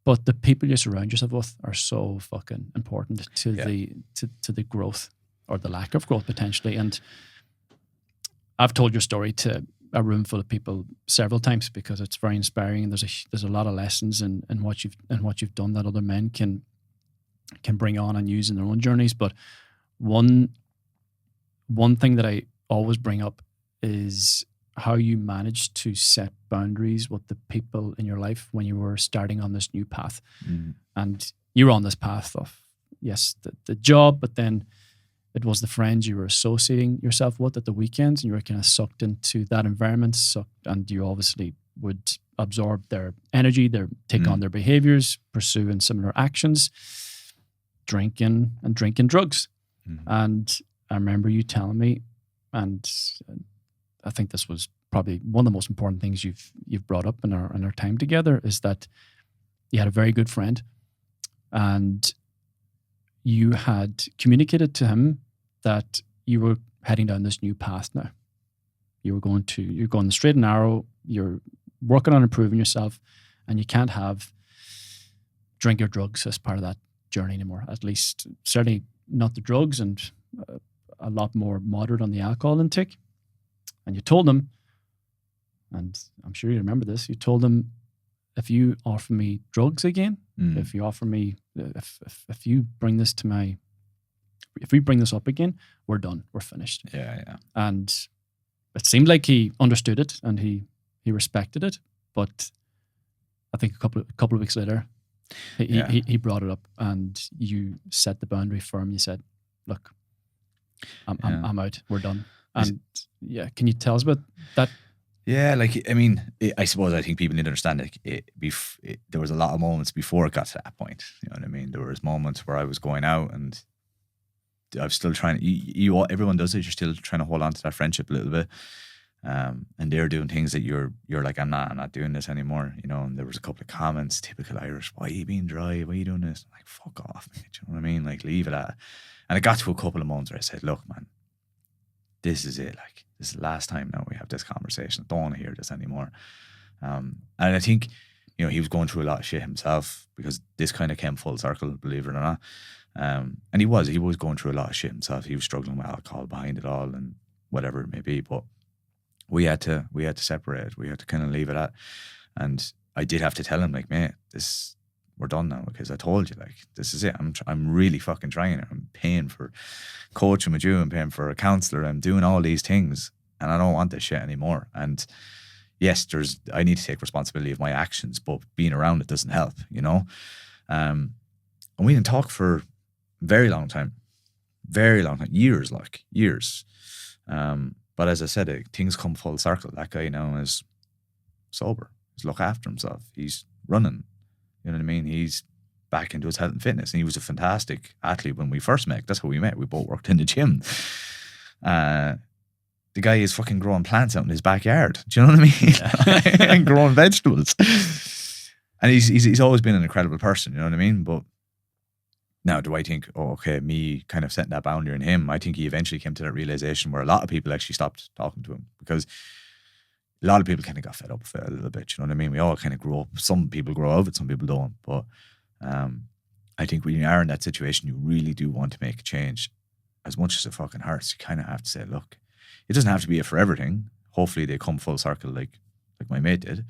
but the people you surround yourself with are so fucking important to the growth or the lack of growth potentially. And I've told your story to a room full of people several times because it's very inspiring, and there's a lot of lessons in what you've done that other men can bring on and use in their own journeys. But one thing that I always bring up is how you managed to set boundaries with the people in your life when you were starting on this new path. And you were on this path of, yes, the job, but then it was the friends you were associating yourself with at the weekends, and you were kind of sucked into that environment, and you obviously would absorb their energy, take on their behaviors, pursue in similar actions, drinking drugs. And I remember you telling me, and I think this was probably one of the most important things you've brought up in our time together, is that you had a very good friend, and you had communicated to him that you were heading down this new path now. You're going the straight and narrow, you're working on improving yourself, and you can't have drink or drugs as part of that journey anymore. At least, certainly not the drugs, and a lot more moderate on the alcohol intake. And you told him, and I'm sure you remember this, you told him, if you offer me drugs again, if you offer me, if you bring this if we bring this up again, we're done, we're finished. Yeah. And it seemed like he understood it and he respected it. But I think a couple of weeks later, he brought it up, and you set the boundary for him. You said, "Look, I'm out. We're done." And can you tell us about that? Yeah, like, I mean, I suppose I think people need to understand, like, there was a lot of moments before it got to that point. You know what I mean? There was moments where I was going out and I was still trying. Everyone does it. You're still trying to hold on to that friendship a little bit, and they're doing things that you're like, I'm not doing this anymore. You know. And there was a couple of comments, typical Irish. Why are you being dry? Why are you doing this? I'm like, fuck off, mate. You know what I mean? Like, leave it at. And it got to a couple of moments where I said, look, man, this is it. Like, this is the last time now we have this conversation. I don't want to hear this anymore. And I think, you know, he was going through a lot of shit himself, because this kind of came full circle, believe it or not. And he was going through a lot of shit himself. He was struggling with alcohol behind it all and whatever it may be. But we had to separate it. We had to kind of leave it at. And I did have to tell him, like, mate, we're done now, because I told you, like, this is it. I'm really fucking trying it. I'm paying for coaching with you. I'm paying for a counselor. I'm doing all these things, and I don't want this shit anymore. And yes, I need to take responsibility of my actions, but being around it doesn't help, you know? And we didn't talk for a very long time, years. But as I said, things come full circle. That guy now is sober. He's looking after himself. He's running. You know what I mean? He's back into his health and fitness. And he was a fantastic athlete when we first met. That's how we met. We both worked in the gym. The guy is fucking growing plants out in his backyard. Do you know what I mean? And growing vegetables. And he's always been an incredible person. You know what I mean? But now, do I think, me kind of setting that boundary in him? I think he eventually came to that realization where a lot of people actually stopped talking to him, because a lot of people kind of got fed up with it a little bit. You know what I mean? We all kind of grow up. Some people grow out of it, some people don't. But I think when you are in that situation, you really do want to make a change. As much as it fucking hurts, you kind of have to say, look, it doesn't have to be a forever thing. Hopefully they come full circle like my mate did.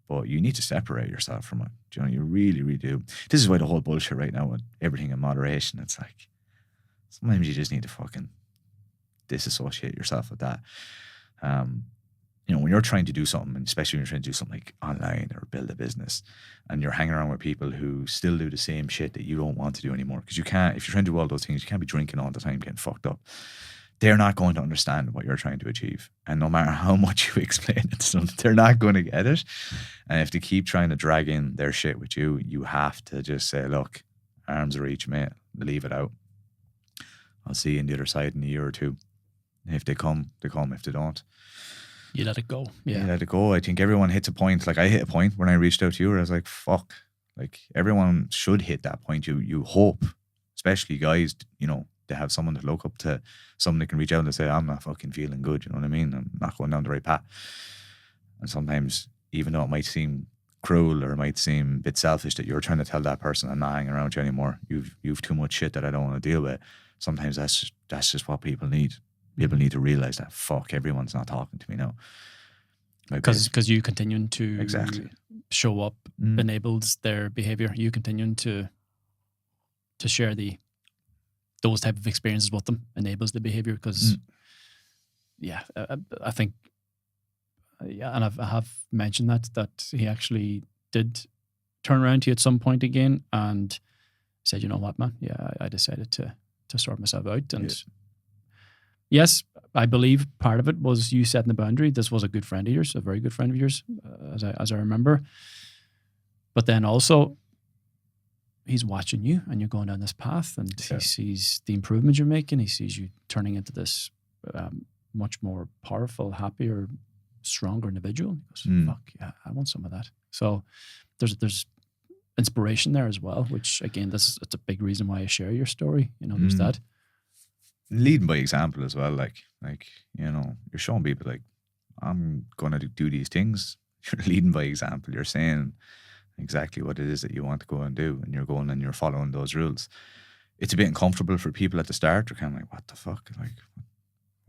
But you need to separate yourself from it. Do you know, you really, really do. This is why the whole bullshit right now with everything in moderation, it's like, sometimes you just need to fucking disassociate yourself with that. You know, when you're trying to do something, and especially when you're trying to do something like online or build a business, and you're hanging around with people who still do the same shit that you don't want to do anymore, because you can't, if you're trying to do all those things, you can't be drinking all the time, getting fucked up. They're not going to understand what you're trying to achieve. And no matter how much you explain it to them, they're not going to get it. And if they keep trying to drag in their shit with you, you have to just say, look, arms reach, mate, leave it out. I'll see you on the other side in a year or two. If they come, they come. If they don't, You let it go. you Yeah. let it go. I think everyone hits a point. Like I hit a point when I reached out to you where I was like, fuck. Like everyone should hit that point. You hope, especially guys, you know, they have someone to look up to, someone they can reach out and say, I'm not fucking feeling good. You know what I mean? I'm not going down the right path. And sometimes, even though it might seem cruel or it might seem a bit selfish that you're trying to tell that person, I'm not hanging around you anymore. You've too much shit that I don't want to deal with. Sometimes that's just what people need. People need to realize that, fuck, everyone's not talking to me now. Because you continuing to Exactly. show up enables their behavior. You continuing to share those type of experiences with them enables the behavior. Because I think and I have mentioned that he actually did turn around to you at some point again and said, you know what, man, I decided to sort myself out. And yes, I believe part of it was you setting the boundary. This was a good friend of yours, a very good friend of yours, as I remember. But then also, he's watching you and you're going down this path, and he sees the improvements you're making. He sees you turning into this much more powerful, happier, stronger individual. He goes, fuck, yeah, I want some of that. So there's inspiration there as well, which again, it's a big reason why I share your story. You know, there's that. Leading by example as well. Like, you know, you're showing people like, I'm going to do these things. You're leading by example. You're saying exactly what it is that you want to go and do, and you're going and you're following those rules. It's a bit uncomfortable for people at the start. They're kind of like, what the fuck? Like,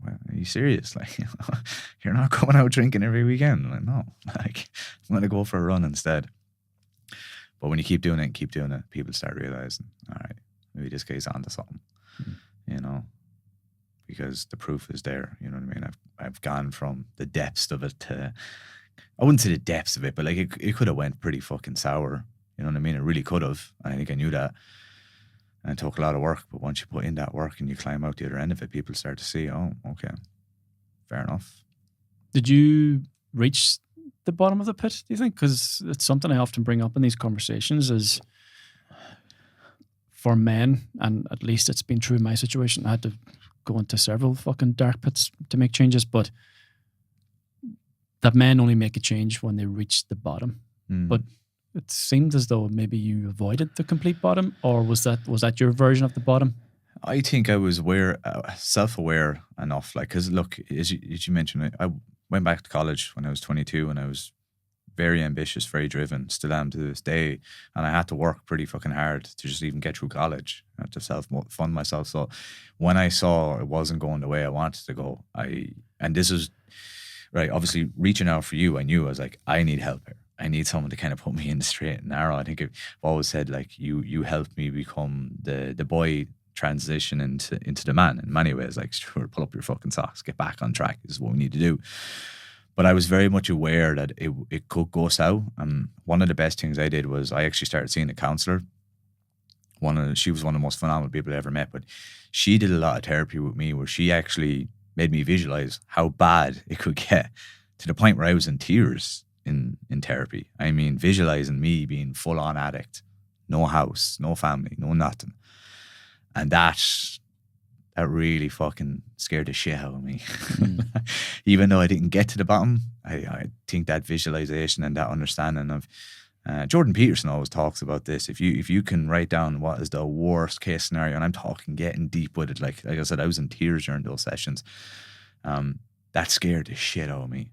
well, are you serious? Like, you know, you're not going out drinking every weekend. I'm like, no, like, I'm going to go for a run instead. But when you keep doing it, people start realizing, all right, maybe this guy's onto something, you know, because the proof is there. You know what I mean? I've gone from the depths of it to, I wouldn't say the depths of it, but like it could have went pretty fucking sour. You know what I mean? It really could have. I think I knew that. And it took a lot of work, but once you put in that work and you climb out the other end of it, people start to see, oh, okay, fair enough. Did you reach the bottom of the pit, do you think? Because it's something I often bring up in these conversations is for men, and at least it's been true in my situation, I had to go into several fucking dark pits to make changes, but that men only make a change when they reach the bottom. But it seemed as though maybe you avoided the complete bottom, or was that your version of the bottom? I think I was self-aware enough. Like, because look, as you mentioned, I went back to college when I was 22, and I was very ambitious, very driven, still am to this day. And I had to work pretty fucking hard to just even get through college. I had to self-fund myself. So when I saw it wasn't going the way I wanted to go, and this is right, obviously reaching out for you, I knew I was like, I need help here. I need someone to kind of put me in the straight and narrow. I think I've always said, like, you helped me become the boy transition into the man in many ways. Like, Stuart, pull up your fucking socks, get back on track. This is what we need to do. But I was very much aware that it could go south. And one of the best things I did was I actually started seeing a counselor. She was one of the most phenomenal people I ever met, but she did a lot of therapy with me where she actually made me visualize how bad it could get, to the point where I was in tears in therapy. I mean, visualizing me being full on addict, no house, no family, no nothing. And that really fucking scared the shit out of me. Even though I didn't get to the bottom, I think that visualization and that understanding of Jordan Peterson always talks about this. If you can write down what is the worst case scenario, and I'm talking getting deep with it, like I said, I was in tears during those sessions. That scared the shit out of me,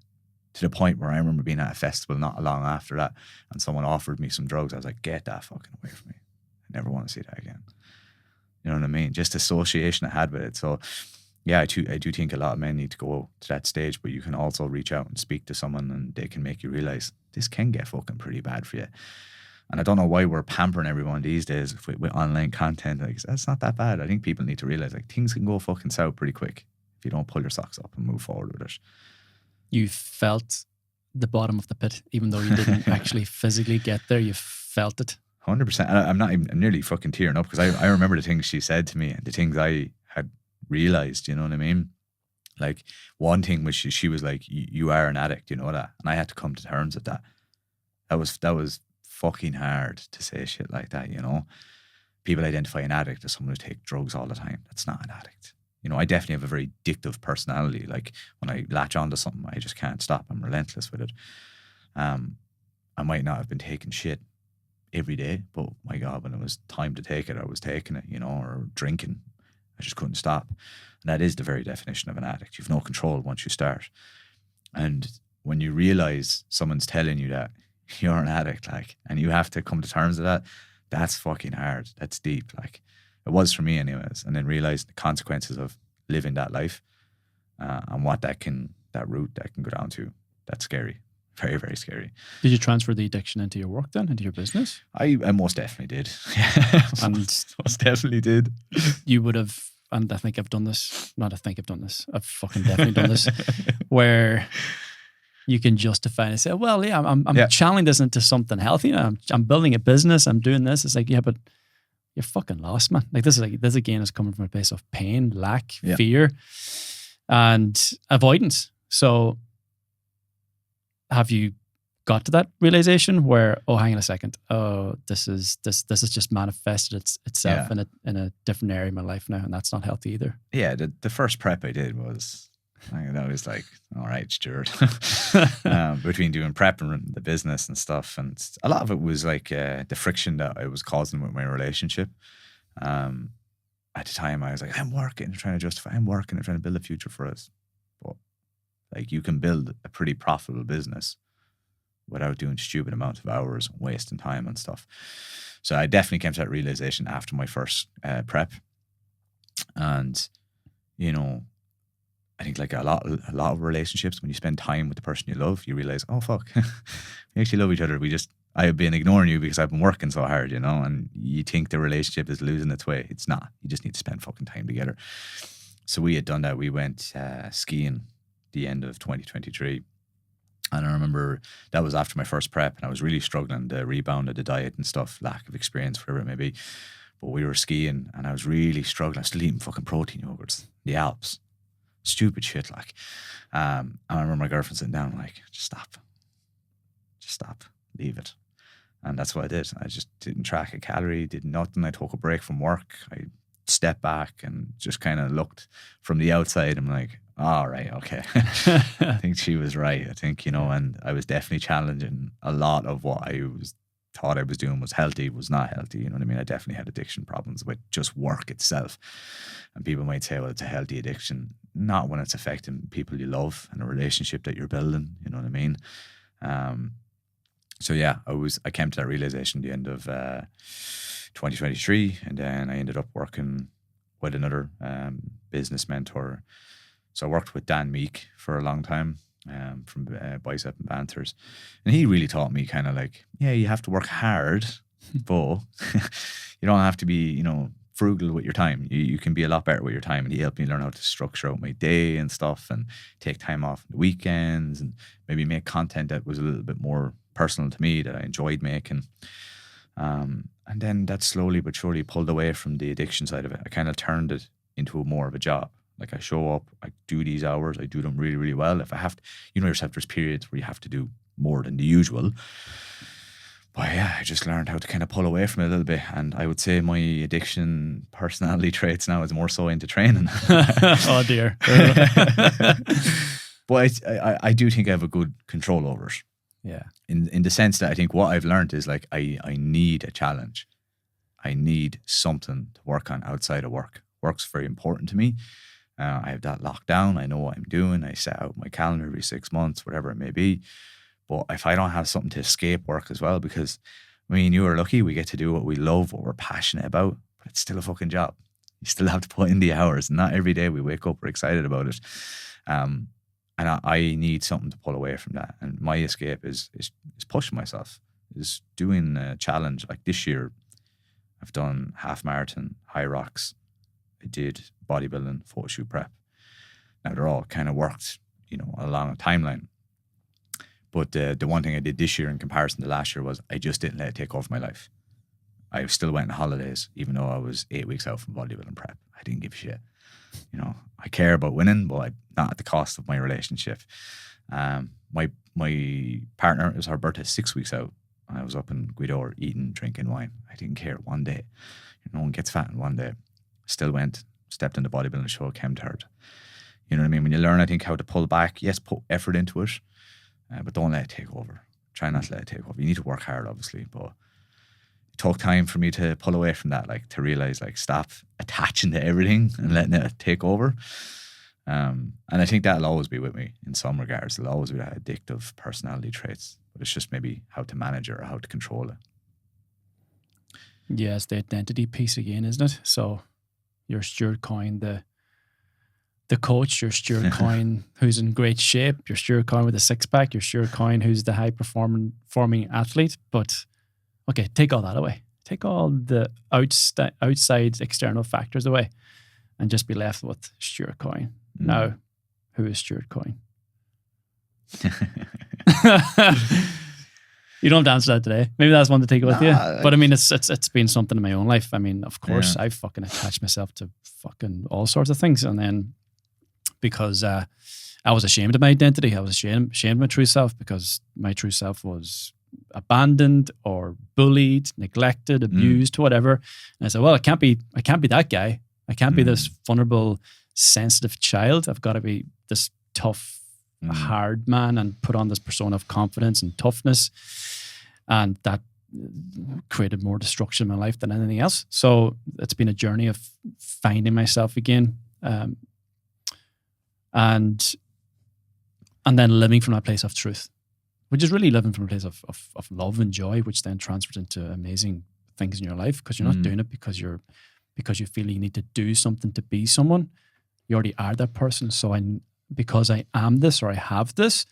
to the point where I remember being at a festival not long after that, and someone offered me some drugs. I was like, get that fucking away from me. I never want to see that again. You know what I mean? Just association I had with it. So yeah, I do think a lot of men need to go to that stage, but you can also reach out and speak to someone, and they can make you realize this can get fucking pretty bad for you. And I don't know why we're pampering everyone these days with online content. Like, that's not that bad. I think people need to realize, like, things can go fucking south pretty quick if you don't pull your socks up and move forward with it. You felt the bottom of the pit, even though you didn't actually physically get there. You felt it. 100%. I'm nearly fucking tearing up, because I remember the things she said to me and the things I had realized, you know what I mean? Like, one thing was she was like, you are an addict, you know that? And I had to come to terms with that. That was fucking hard to say shit like that, you know? People identify an addict as someone who takes drugs all the time. That's not an addict. You know, I definitely have a very addictive personality. Like when I latch onto something, I just can't stop. I'm relentless with it. I might not have been taking shit every day, but my God, when it was time to take it, I was taking it, you know, or drinking. I just couldn't stop. And that is the very definition of an addict. You've no control once you start. And when you realize someone's telling you that you're an addict, like, and you have to come to terms with that, that's fucking hard. That's deep. Like, it was for me anyways. And then realizing the consequences of living that life, and what that route that can go down to. That's scary. Very, very scary. Did you transfer the addiction into your work then, into your business? I most definitely did. And most definitely did. You would have, and I think I've done this, not I think I've done this, I've fucking definitely done this, where you can justify and say, well, yeah, I'm channeling this into something healthy. I'm building a business. I'm doing this. It's like, yeah, but you're fucking lost, man. Like this again is coming from a place of pain, lack, fear, and avoidance. So have you got to that realization where, oh, hang on a second, oh, this is just manifested itself in a different area of my life now, and that's not healthy either? Yeah, the first prep I did was, I was like, all right, Stuart. Between doing prep and the business and stuff, and a lot of it was like the friction that I was causing with my relationship. At the time, I was like, I'm working, trying to build a future for us. But like, you can build a pretty profitable business without doing stupid amounts of hours, wasting time and stuff. So I definitely came to that realization after my first prep. And, you know, I think like a lot of relationships, when you spend time with the person you love, you realize, oh, fuck, we actually love each other. I have been ignoring you because I've been working so hard, you know, and you think the relationship is losing its way. It's not. You just need to spend fucking time together. So we had done that. We went skiing the end of 2023. And I remember that was after my first prep, and I was really struggling to rebound of the diet and stuff, lack of experience, whatever it may be. But we were skiing and I was really struggling. I was still eating fucking protein yogurts, the Alps. Stupid shit, like. And I remember my girlfriend sitting down like, just stop, leave it. And that's what I did. I just didn't track a calorie, did nothing. I took a break from work. I stepped back and just kind of looked from the outside. I'm like, all right, okay. I think she was right. I think, you know, and I was definitely challenging a lot of what thought I was doing was healthy, was not healthy. You know what I mean? I definitely had addiction problems with just work itself. And people might say, well, it's a healthy addiction. Not when it's affecting people you love and a relationship that you're building. You know what I mean? So yeah, I came to that realization at the end of 2023, and then I ended up working with another business mentor. So I worked with Dan Meek for a long time, from Bicep and Panthers, and he really taught me kind of like, yeah, you have to work hard, but you don't have to be, you know, frugal with your time. You can be a lot better with your time, and he helped me learn how to structure out my day and stuff, and take time off on the weekends, and maybe make content that was a little bit more personal to me that I enjoyed making. And then that slowly but surely pulled away from the addiction side of it. I kind of turned it into more of a job. Like, I show up, I do these hours, I do them really, really well. If I have to, you know yourself, there's periods where you have to do more than the usual. But yeah, I just learned how to kind of pull away from it a little bit. And I would say my addiction personality traits now is more so into training. Oh dear. But I do think I have a good control over it. Yeah. In the sense that I think what I've learned is like, I need a challenge. I need something to work on outside of work. Work's very important to me. I have that locked down. I know what I'm doing. I set out my calendar every 6 months, whatever it may be. But if I don't have something to escape work as well, because me and you are lucky, we get to do what we love, what we're passionate about, but it's still a fucking job. You still have to put in the hours. And not every day we wake up, we're excited about it. And I need something to pull away from that. And my escape is pushing myself, is doing a challenge. Like this year, I've done half marathon, high rocks. I did bodybuilding, photo shoot prep. Now they're all kind of worked, you know, along a timeline. But the one thing I did this year in comparison to last year was I just didn't let it take over my life. I still went on holidays, even though I was 8 weeks out from bodybuilding prep. I didn't give a shit. You know, I care about winning, but not at the cost of my relationship. My partner, it was her birthday 6 weeks out. I was up in Gweedore eating, drinking wine. I didn't care one day. No one gets fat in one day. Still went, stepped in the bodybuilding show, came third. You know what I mean? When you learn, I think, how to pull back, yes, put effort into it, but don't let it take over. Try not to let it take over. You need to work hard, obviously, but it took time for me to pull away from that, like to realize, like, stop attaching to everything and letting it take over. And I think that'll always be with me in some regards. It'll always be that addictive personality traits, but it's just maybe how to manage it or how to control it. Yeah, it's the identity piece again, isn't it? So you're Stuart Coyne, the coach. You're Stuart Coyne, who's in great shape. You're Stuart Coyne with a six-pack. You're Stuart Coyne, who's the high-performing athlete. But, okay, take all that away. Take all the outside external factors away and just be left with Stuart Coyne. Now, who is Stuart Coyne? You don't have to answer that today. Maybe that's one to take with you. But I mean, it's been something in my own life. I mean, of course, I fucking attached myself to fucking all sorts of things. And then because I was ashamed of my identity, I was ashamed of my true self, because my true self was abandoned or bullied, neglected, abused, whatever. And I said, well, I can't be that guy. I can't be this vulnerable, sensitive child. I've got to be this tough, hard man and put on this persona of confidence and toughness. And that created more destruction in my life than anything else. So it's been a journey of finding myself again. And then living from that place of truth, which is really living from a place of love and joy, which then transfers into amazing things in your life, because you're not doing it because you feel you need to do something to be someone. You already are that person. So because I am this, or I have this,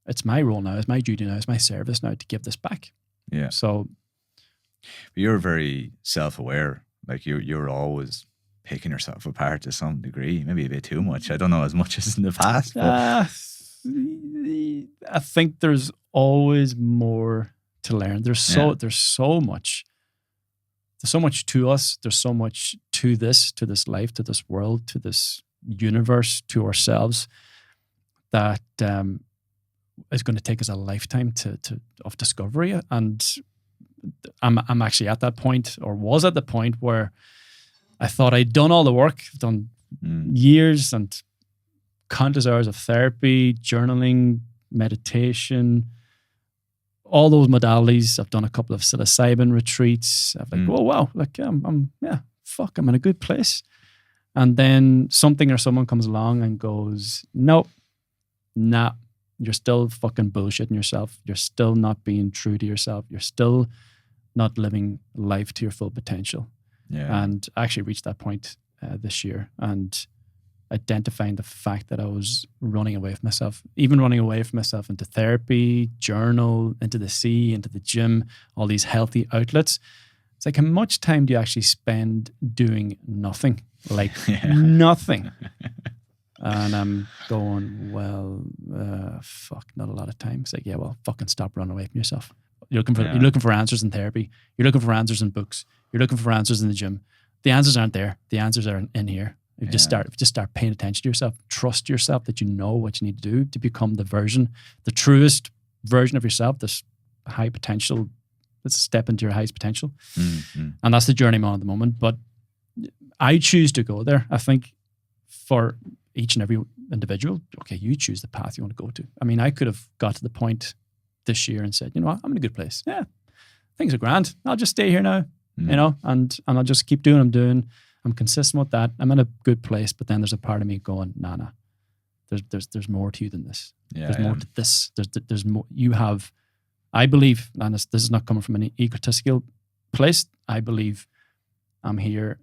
it's my role now, it's my duty now, it's my service now to give this back. Yeah. So you're very self-aware. Like you're always picking yourself apart to some degree, maybe a bit too much. I don't know, as much as in the past. But I think there's always more to learn. There's so much. There's so much to us. There's so much to this life, to this world, to this universe, to ourselves, that is going to take us a lifetime of discovery. And I'm actually at that point, or was at the point, where I thought I'd done all the work. I've done years and countless hours of therapy, journaling, meditation, all those modalities. I've done a couple of psilocybin retreats. I've like, oh wow, like I'm in a good place. And then something or someone comes along and goes, nope, nah, you're still fucking bullshitting yourself. You're still not being true to yourself. You're still not living life to your full potential. Yeah. And I actually reached that point this year, and identifying the fact that I was running away from myself, even running away from myself into therapy, journal, into the sea, into the gym, all these healthy outlets. It's like, how much time do you actually spend doing nothing? Like nothing. And I'm going, well, fuck, not a lot of time. It's like, yeah, well, fucking stop running away from yourself. You're looking for answers in therapy. You're looking for answers in books. You're looking for answers in the gym. The answers aren't there. The answers are in here. You just start paying attention to yourself. Trust yourself that you know what you need to do to become the truest version of yourself. This high potential. Let's step into your highest potential. And that's the journey I'm on at the moment. But I choose to go there. I think for each and every individual, okay, you choose the path you want to go to. I mean, I could have got to the point this year and said, you know what, I'm in a good place. Yeah, things are grand. I'll just stay here now, you know, and I'll just keep doing what I'm doing. I'm consistent with that. I'm in a good place, but then there's a part of me going, nah. There's more to you than this. Yeah, there's more to this. There's more. You have, I believe, and this is not coming from an egotistical place. I believe I'm here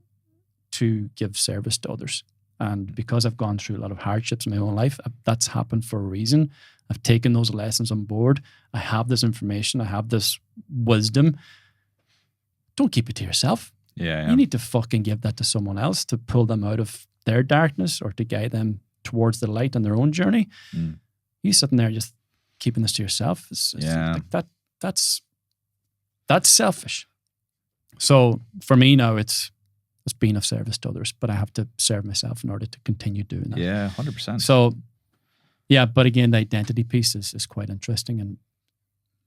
to give service to others. And because I've gone through a lot of hardships in my own life, that's happened for a reason. I've taken those lessons on board. I have this information. I have this wisdom. Don't keep it to yourself. Yeah. You need to fucking give that to someone else to pull them out of their darkness or to guide them towards the light on their own journey. You sitting there just keeping this to yourself. It's like that's selfish. So for me now, it's being of service to others, but I have to serve myself in order to continue doing that. Yeah, 100%. So yeah, but again, the identity piece is quite interesting, and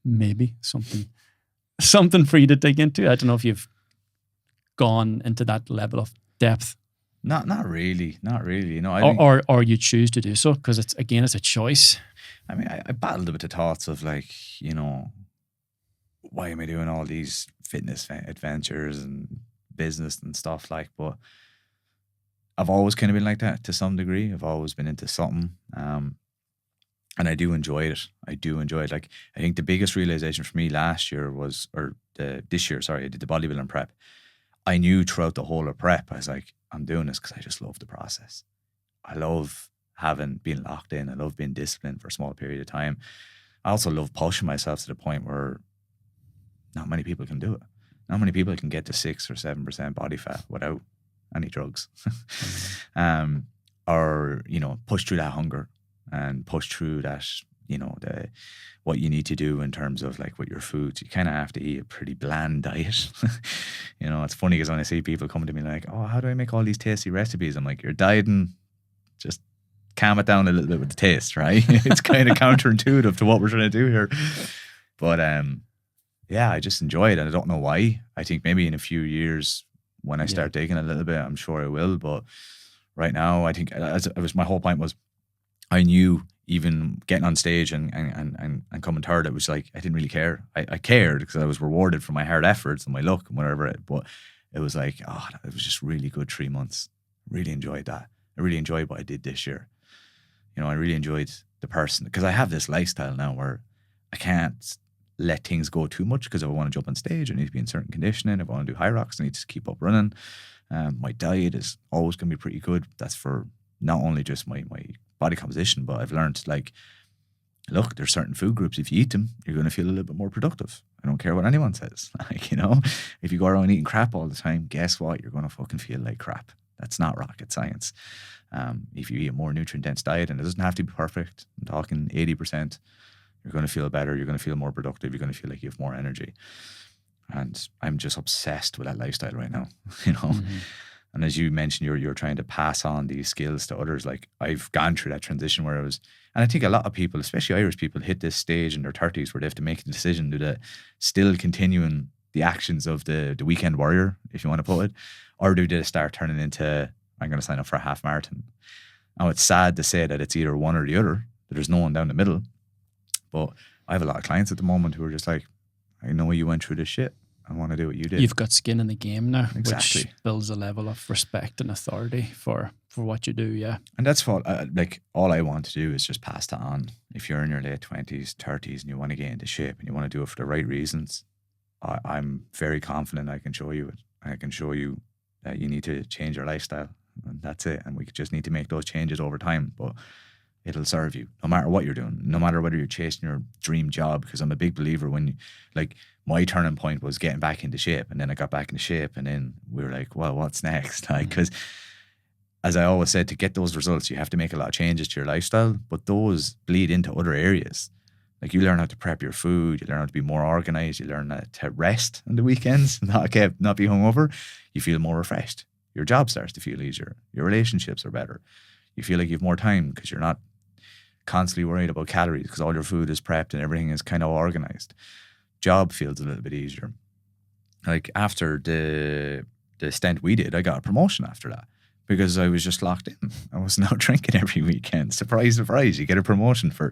maybe something for you to dig into. I don't know if you've gone into that level of depth. Not really. You know, Or you choose to do so because it's a choice. I mean, I battled with the thoughts of like, you know, why am I doing all these fitness adventures and business and stuff like, but I've always kind of been like that to some degree. I've always been into something. And I do enjoy it. I do enjoy it. Like, I think the biggest realization for me last year was, this year, sorry, I did the bodybuilding prep. I knew throughout the whole of prep, I was like, I'm doing this because I just love the process. I love being locked in. I love being disciplined for a small period of time. I also love pushing myself to the point where not many people can do it. Not many people can get to 6 or 7% body fat without any drugs. Or, you know, push through that hunger and push through that, you know, what you need to do in terms of like with your foods. You kind of have to eat a pretty bland diet. You know, it's funny because when I see people coming to me like, oh, how do I make all these tasty recipes? I'm like, you're dieting, just calm it down a little bit with the taste, right? It's kind of counterintuitive to what we're trying to do here. But yeah, I just enjoy it, and I don't know why. I think maybe in a few years when I start digging a little bit, I'm sure I will. But right now, I think my whole point was, I knew even getting on stage and coming third, it was like I didn't really care. I cared because I was rewarded for my hard efforts and my luck and whatever. But it was like, oh, it was just really good 3 months. Really enjoyed that. I really enjoyed what I did this year. You know, I really enjoyed the person, because I have this lifestyle now where I can't let things go too much, because if I want to jump on stage, I need to be in certain conditioning. If I want to do high rocks, I need to keep up running. My diet is always going to be pretty good. That's for not only just my body composition, but I've learned, like, look, there's certain food groups, if you eat them, you're going to feel a little bit more productive. I don't care what anyone says. Like, you know, if you go around eating crap all the time, guess what? You're going to fucking feel like crap. That's not rocket science. If you eat a more nutrient-dense diet, and it doesn't have to be perfect, I'm talking 80%, you're going to feel better, you're going to feel more productive, you're going to feel like you have more energy. And I'm just obsessed with that lifestyle right now, you know. Mm-hmm. And as you mentioned, you're trying to pass on these skills to others. Like, I've gone through that transition where and I think a lot of people, especially Irish people, hit this stage in their 30s where they have to make a decision to still continuing the actions of the weekend warrior, if you want to put it, or do they start turning into, I'm going to sign up for a half marathon. Now, it's sad to say that it's either one or the other, that there's no one down the middle. But I have a lot of clients at the moment who are just like, I know you went through this shit. I want to do what you did. You've got skin in the game now, exactly, which builds a level of respect and authority for what you do, yeah. And that's what, all I want to do is just pass that on. If you're in your late 20s, 30s, and you want to get into shape and you want to do it for the right reasons, I'm very confident I can show you it. I can show you that you need to change your lifestyle, and that's it. And we just need to make those changes over time. But it'll serve you no matter what you're doing, no matter whether you're chasing your dream job. Because I'm a big believer my turning point was getting back into shape, and then I got back into shape, and then we were like, well, what's next? Like, because as I always said, to get those results, you have to make a lot of changes to your lifestyle, but those bleed into other areas. Like, you learn how to prep your food, you learn how to be more organized, you learn how to rest on the weekends, not be hungover. You feel more refreshed. Your job starts to feel easier. Your relationships are better. You feel like you have more time because you're not constantly worried about calories, because all your food is prepped and everything is kind of organized. Job feels a little bit easier. Like, after the stint we did, I got a promotion after that because I was just locked in. I was not drinking every weekend. Surprise, surprise, you get a promotion for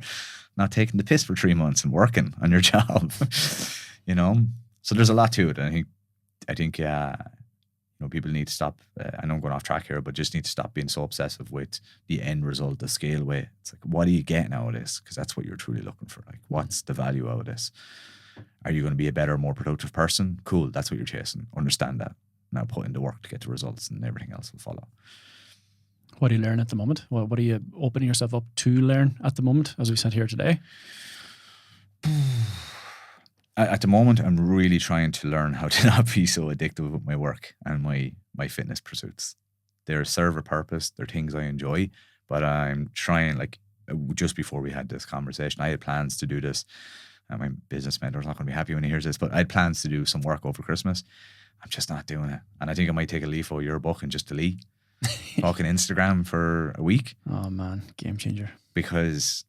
not taking the piss for 3 months and working on your job. You know? So there's a lot to it. And I think people need to stop. I know I'm going off track here, but just need to stop being so obsessive with the end result, the scale weight. It's like, what are you getting out of this? Because that's what you're truly looking for. Like, what's the value out of this? Are you going to be a better, more productive person? Cool, that's what you're chasing. Understand that. Now put in the work to get the results, and everything else will follow. What do you learn at the moment? What are you opening yourself up to learn at the moment, as we sit here today? At the moment, I'm really trying to learn how to not be so addictive with my work and my fitness pursuits. They're serve a purpose. They're things I enjoy, but I'm trying, like, just before we had this conversation, I had plans to do this. My business mentor's not going to be happy when he hears this, but I had plans to do some work over Christmas. I'm just not doing it. And I think I might take a leaf out of your book and just delete fucking Instagram for a week. Oh man, game changer. Because,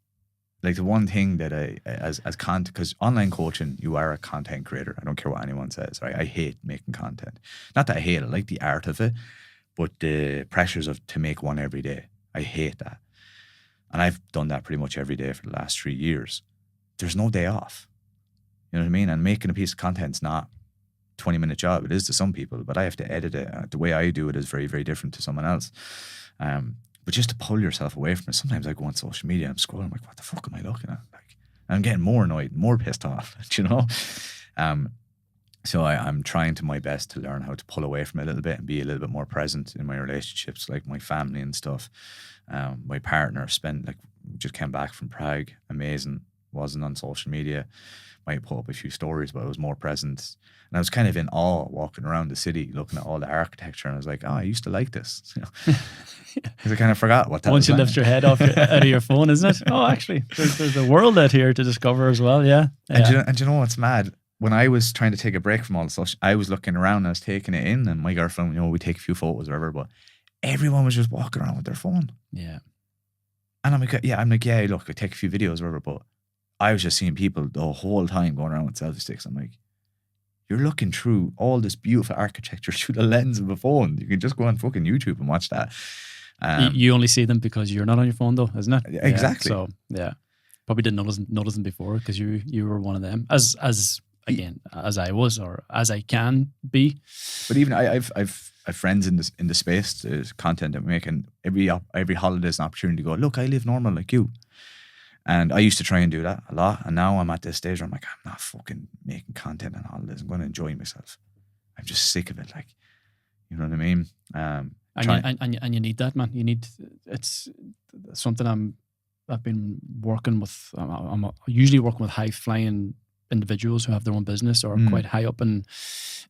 like, the one thing that as content, because online coaching, you are a content creator. I don't care what anyone says, right? I hate making content. Not that I hate it, I like the art of it, But the pressures of to make one every day, I hate that. And I've done that pretty much every day for the last 3 years. There's no day off. You know what I mean? And making a piece of content's not a 20-minute job. It is to some people, but I have to edit it. The way I do it is very, very different to someone else. But just to pull yourself away from it, sometimes I go on social media, I'm scrolling, I'm like, what the fuck am I looking at? Like, I'm getting more annoyed, more pissed off, you know? So I'm trying to my best to learn how to pull away from it a little bit and be a little bit more present in my relationships, like my family and stuff. My partner just came back from Prague, amazing, wasn't on social media, might put up a few stories, but I was more present. And I was kind of in awe walking around the city, looking at all the architecture, and I was like, oh, I used to like this. You know? Because I kind of forgot what that was. Once you lift your head out of your phone, isn't it? Oh, actually, there's a world out here to discover as well, yeah. And you know what's mad? When I was trying to take a break from all the social, I was looking around and I was taking it in, and my girlfriend, you know, we take a few photos or whatever, but everyone was just walking around with their phone. Yeah. And I'm like, look, I take a few videos or whatever, but I was just seeing people the whole time going around with selfie sticks. I'm like, you're looking through all this beautiful architecture through the lens of a phone. You can just go on fucking YouTube and watch that. You only see them because you're not on your phone, though, isn't it? Exactly. Yeah, so, yeah. Probably didn't notice them before because you were one of them. As I was, or as I can be. But even I've friends in the space, there's content that we make, and every holiday is an opportunity to go, look, I live normal like you. And I used to try and do that a lot, and now I'm at this stage where I'm like, I'm not fucking making content on holidays. I'm going to enjoy myself. I'm just sick of it, like, you know what I mean? And you need that, man. You need, it's something I've been working with. I'm usually working with high flying individuals who have their own business or quite high up in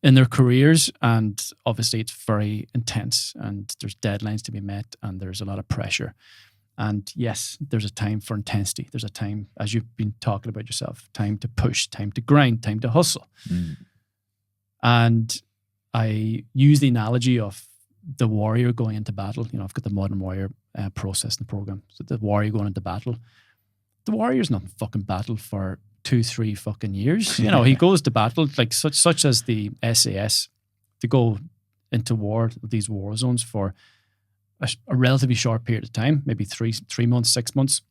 their careers, and obviously it's very intense and there's deadlines to be met and there's a lot of pressure. And yes, there's a time for intensity. There's a time, as you've been talking about yourself, time to push, time to grind, time to hustle. And I use the analogy of the warrior going into battle. You know, I've got the Modern Warrior process in the program. So the warrior going into battle, the warrior's not in fucking battle for 2-3 fucking years. You know, he goes to battle like such as the SAS to go into war, these war zones for a relatively short period of time, maybe 3 months, 6 months.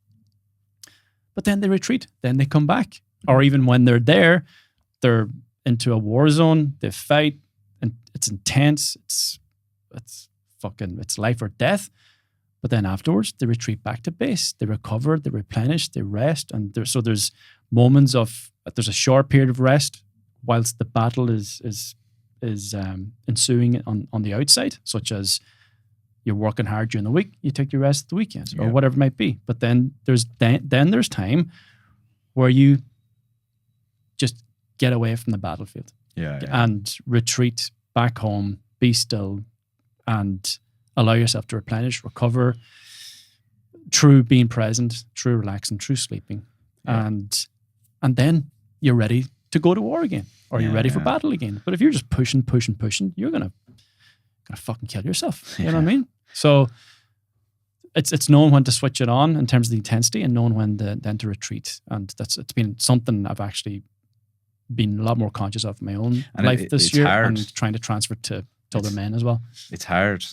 But then they retreat, then they come back. Or even when they're there, they're into a war zone, they fight, and it's intense, it's life or death. But then afterwards, they retreat back to base. They recover, they replenish, they rest. And there's moments there's a short period of rest whilst the battle is ensuing on the outside, such as you're working hard during the week, you take your rest at the weekends or whatever it might be. But then there's time where you just get away from the battlefield and retreat back home, be still, and allow yourself to replenish, recover, true being present, true relaxing, true sleeping. And then you're ready to go to war again, or you're ready for battle again. But if you're just pushing, you're gonna fucking kill yourself. You know what I mean? So it's knowing when to switch it on in terms of the intensity and knowing when then to retreat. And it's been something I've actually been a lot more conscious of in my own life this year, hard. And trying to transfer to other men as well. It's hard.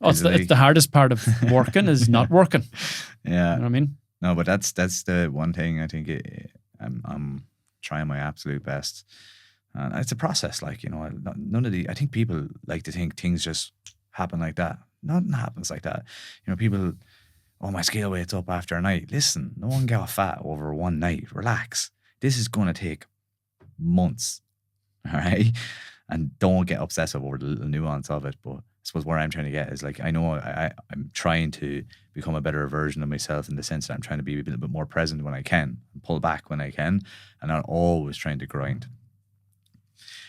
Oh, it's the hardest part of working is not working. Yeah. You know what I mean? No, but that's the one thing I think I'm trying my absolute best. And it's a process, like, you know, I think people like to think things just happen like that. Nothing happens like that. You know, people, oh, my scale weight's up after a night. Listen, no one got fat over one night. Relax. This is going to take months, all right? And don't get obsessive over the little nuance of it. But I suppose where I'm trying to get is, like, I know I'm trying to become a better version of myself in the sense that I'm trying to be a little bit more present when I can, and pull back when I can, and not always trying to grind.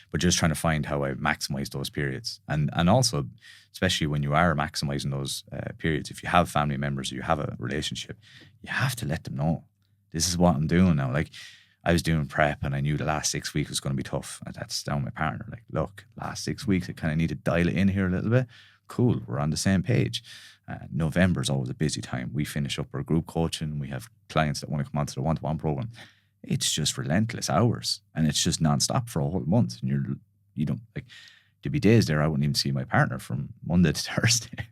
But just trying to find how I maximize those periods. And also, especially when you are maximizing those periods, if you have family members or you have a relationship, you have to let them know, this is what I'm doing now. Like, I was doing prep and I knew the last 6 weeks was going to be tough. And that's down my partner. Like, look, last 6 weeks, I kind of need to dial it in here a little bit. Cool, we're on the same page. November is always a busy time. We finish up our group coaching. We have clients that want to come onto the one-to-one program. It's just relentless hours, and it's just nonstop for a whole month. And you don't, like, there'd be days there I wouldn't even see my partner from Monday to Thursday,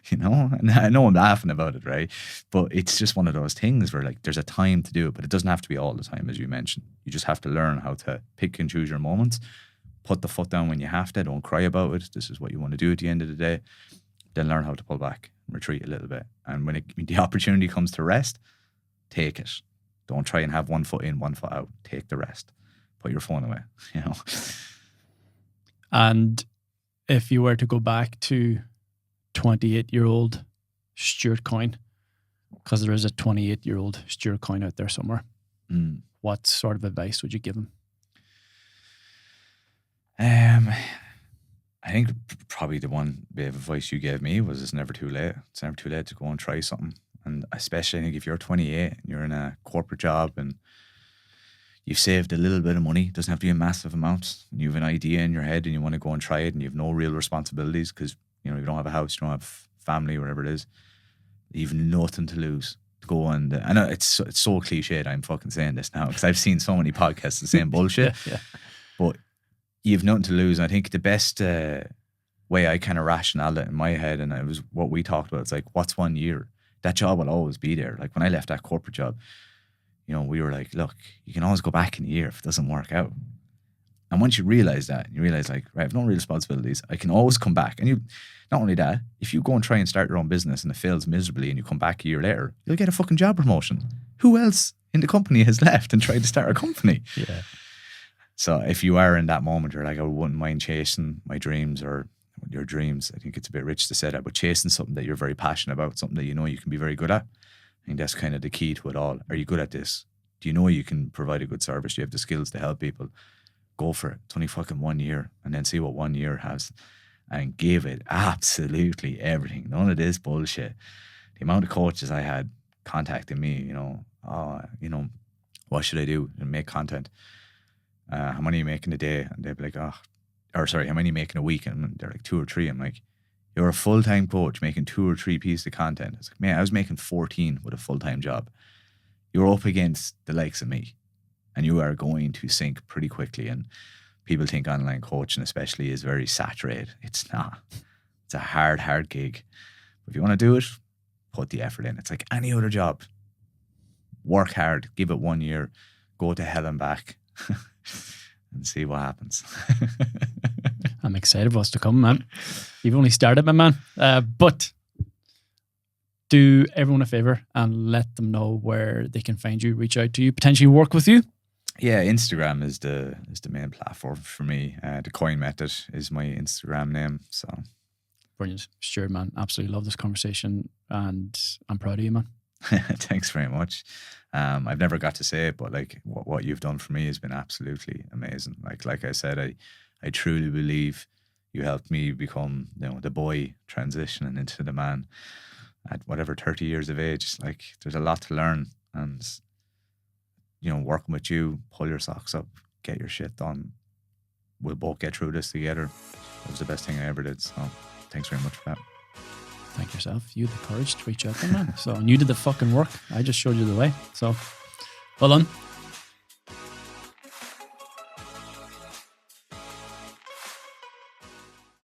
you know? And I know I'm laughing about it, right? But it's just one of those things where like there's a time to do it, but it doesn't have to be all the time, as you mentioned. You just have to learn how to pick and choose your moments, put the foot down when you have to, don't cry about it. This is what you want to do at the end of the day. Then learn how to pull back and retreat a little bit. And when the opportunity comes to rest, take it. Don't try and have one foot in, one foot out. Take the rest. Put your phone away, you know? And if you were to go back to 28-year-old Stuart Coyne, because there is a 28-year-old Stuart Coyne out there somewhere, what sort of advice would you give him? I think probably the one bit of advice you gave me was it's never too late. It's never too late to go and try something. And especially I think if you're 28 and you're in a corporate job and you've saved a little bit of money, it doesn't have to be a massive amount, and you have an idea in your head and you want to go and try it and you have no real responsibilities because, you know, you don't have a house, you don't have family, whatever it is, you've nothing to lose. Go and I know it's so cliched, I'm fucking saying this now because I've seen so many podcasts the same bullshit. Yeah. But you've nothing to lose. And I think the best way I kind of rationaled it in my head, and it was what we talked about, it's like, what's 1 year? That job will always be there. Like when I left that corporate job, you know, we were like, look, you can always go back in a year if it doesn't work out. And once you realize that, you realize like, right, I've no real responsibilities. I can always come back. And you, not only that, if you go and try and start your own business and it fails miserably and you come back a year later, you'll get a fucking job promotion. Who else in the company has left and tried to start a company? Yeah. So if you are in that moment, you're like, I wouldn't mind chasing my dreams or your dreams. I think it's a bit rich to say that, but chasing something that you're very passionate about, something that you know you can be very good at. I think that's kind of the key to it all. Are you good at this? Do you know you can provide a good service? Do you have the skills to help people? Go for it. It's only fucking 1 year, and then see what 1 year has and give it absolutely everything. None of this bullshit. The amount of coaches I had contacting me, you know, what should I do and make content? How many are you making a day? And they'd be like, how many are you making a week? And they're like 2 or 3. I'm like, you're a full-time coach making 2 or 3 pieces of content. It's like, man, I was making 14 with a full-time job. You're up against the likes of me and you are going to sink pretty quickly. And people think online coaching especially is very saturated. It's not. It's a hard gig. But if you want to do it, put the effort in. It's like any other job. Work hard, give it 1 year, go to hell and back and see what happens. I'm excited for what's to come, man. You've only started, my man. But do everyone a favor and let them know where they can find you, reach out to you, potentially work with you. Yeah, Instagram is the main platform for me. The Coin Method is my Instagram name. So brilliant. Stuart, man. Absolutely love this conversation and I'm proud of you, man. Thanks very much. I've never got to say it, but like what you've done for me has been absolutely amazing. Like I said, I truly believe you helped me become, you know, the boy transitioning into the man at whatever 30 years of age. Like there's a lot to learn, and you know, working with you, pull your socks up, get your shit done. We'll both get through this together. It was the best thing I ever did. So thanks very much for that. Thank yourself. You had the courage to reach out to them, man. So, and you did the fucking work. I just showed you the way. So, well done.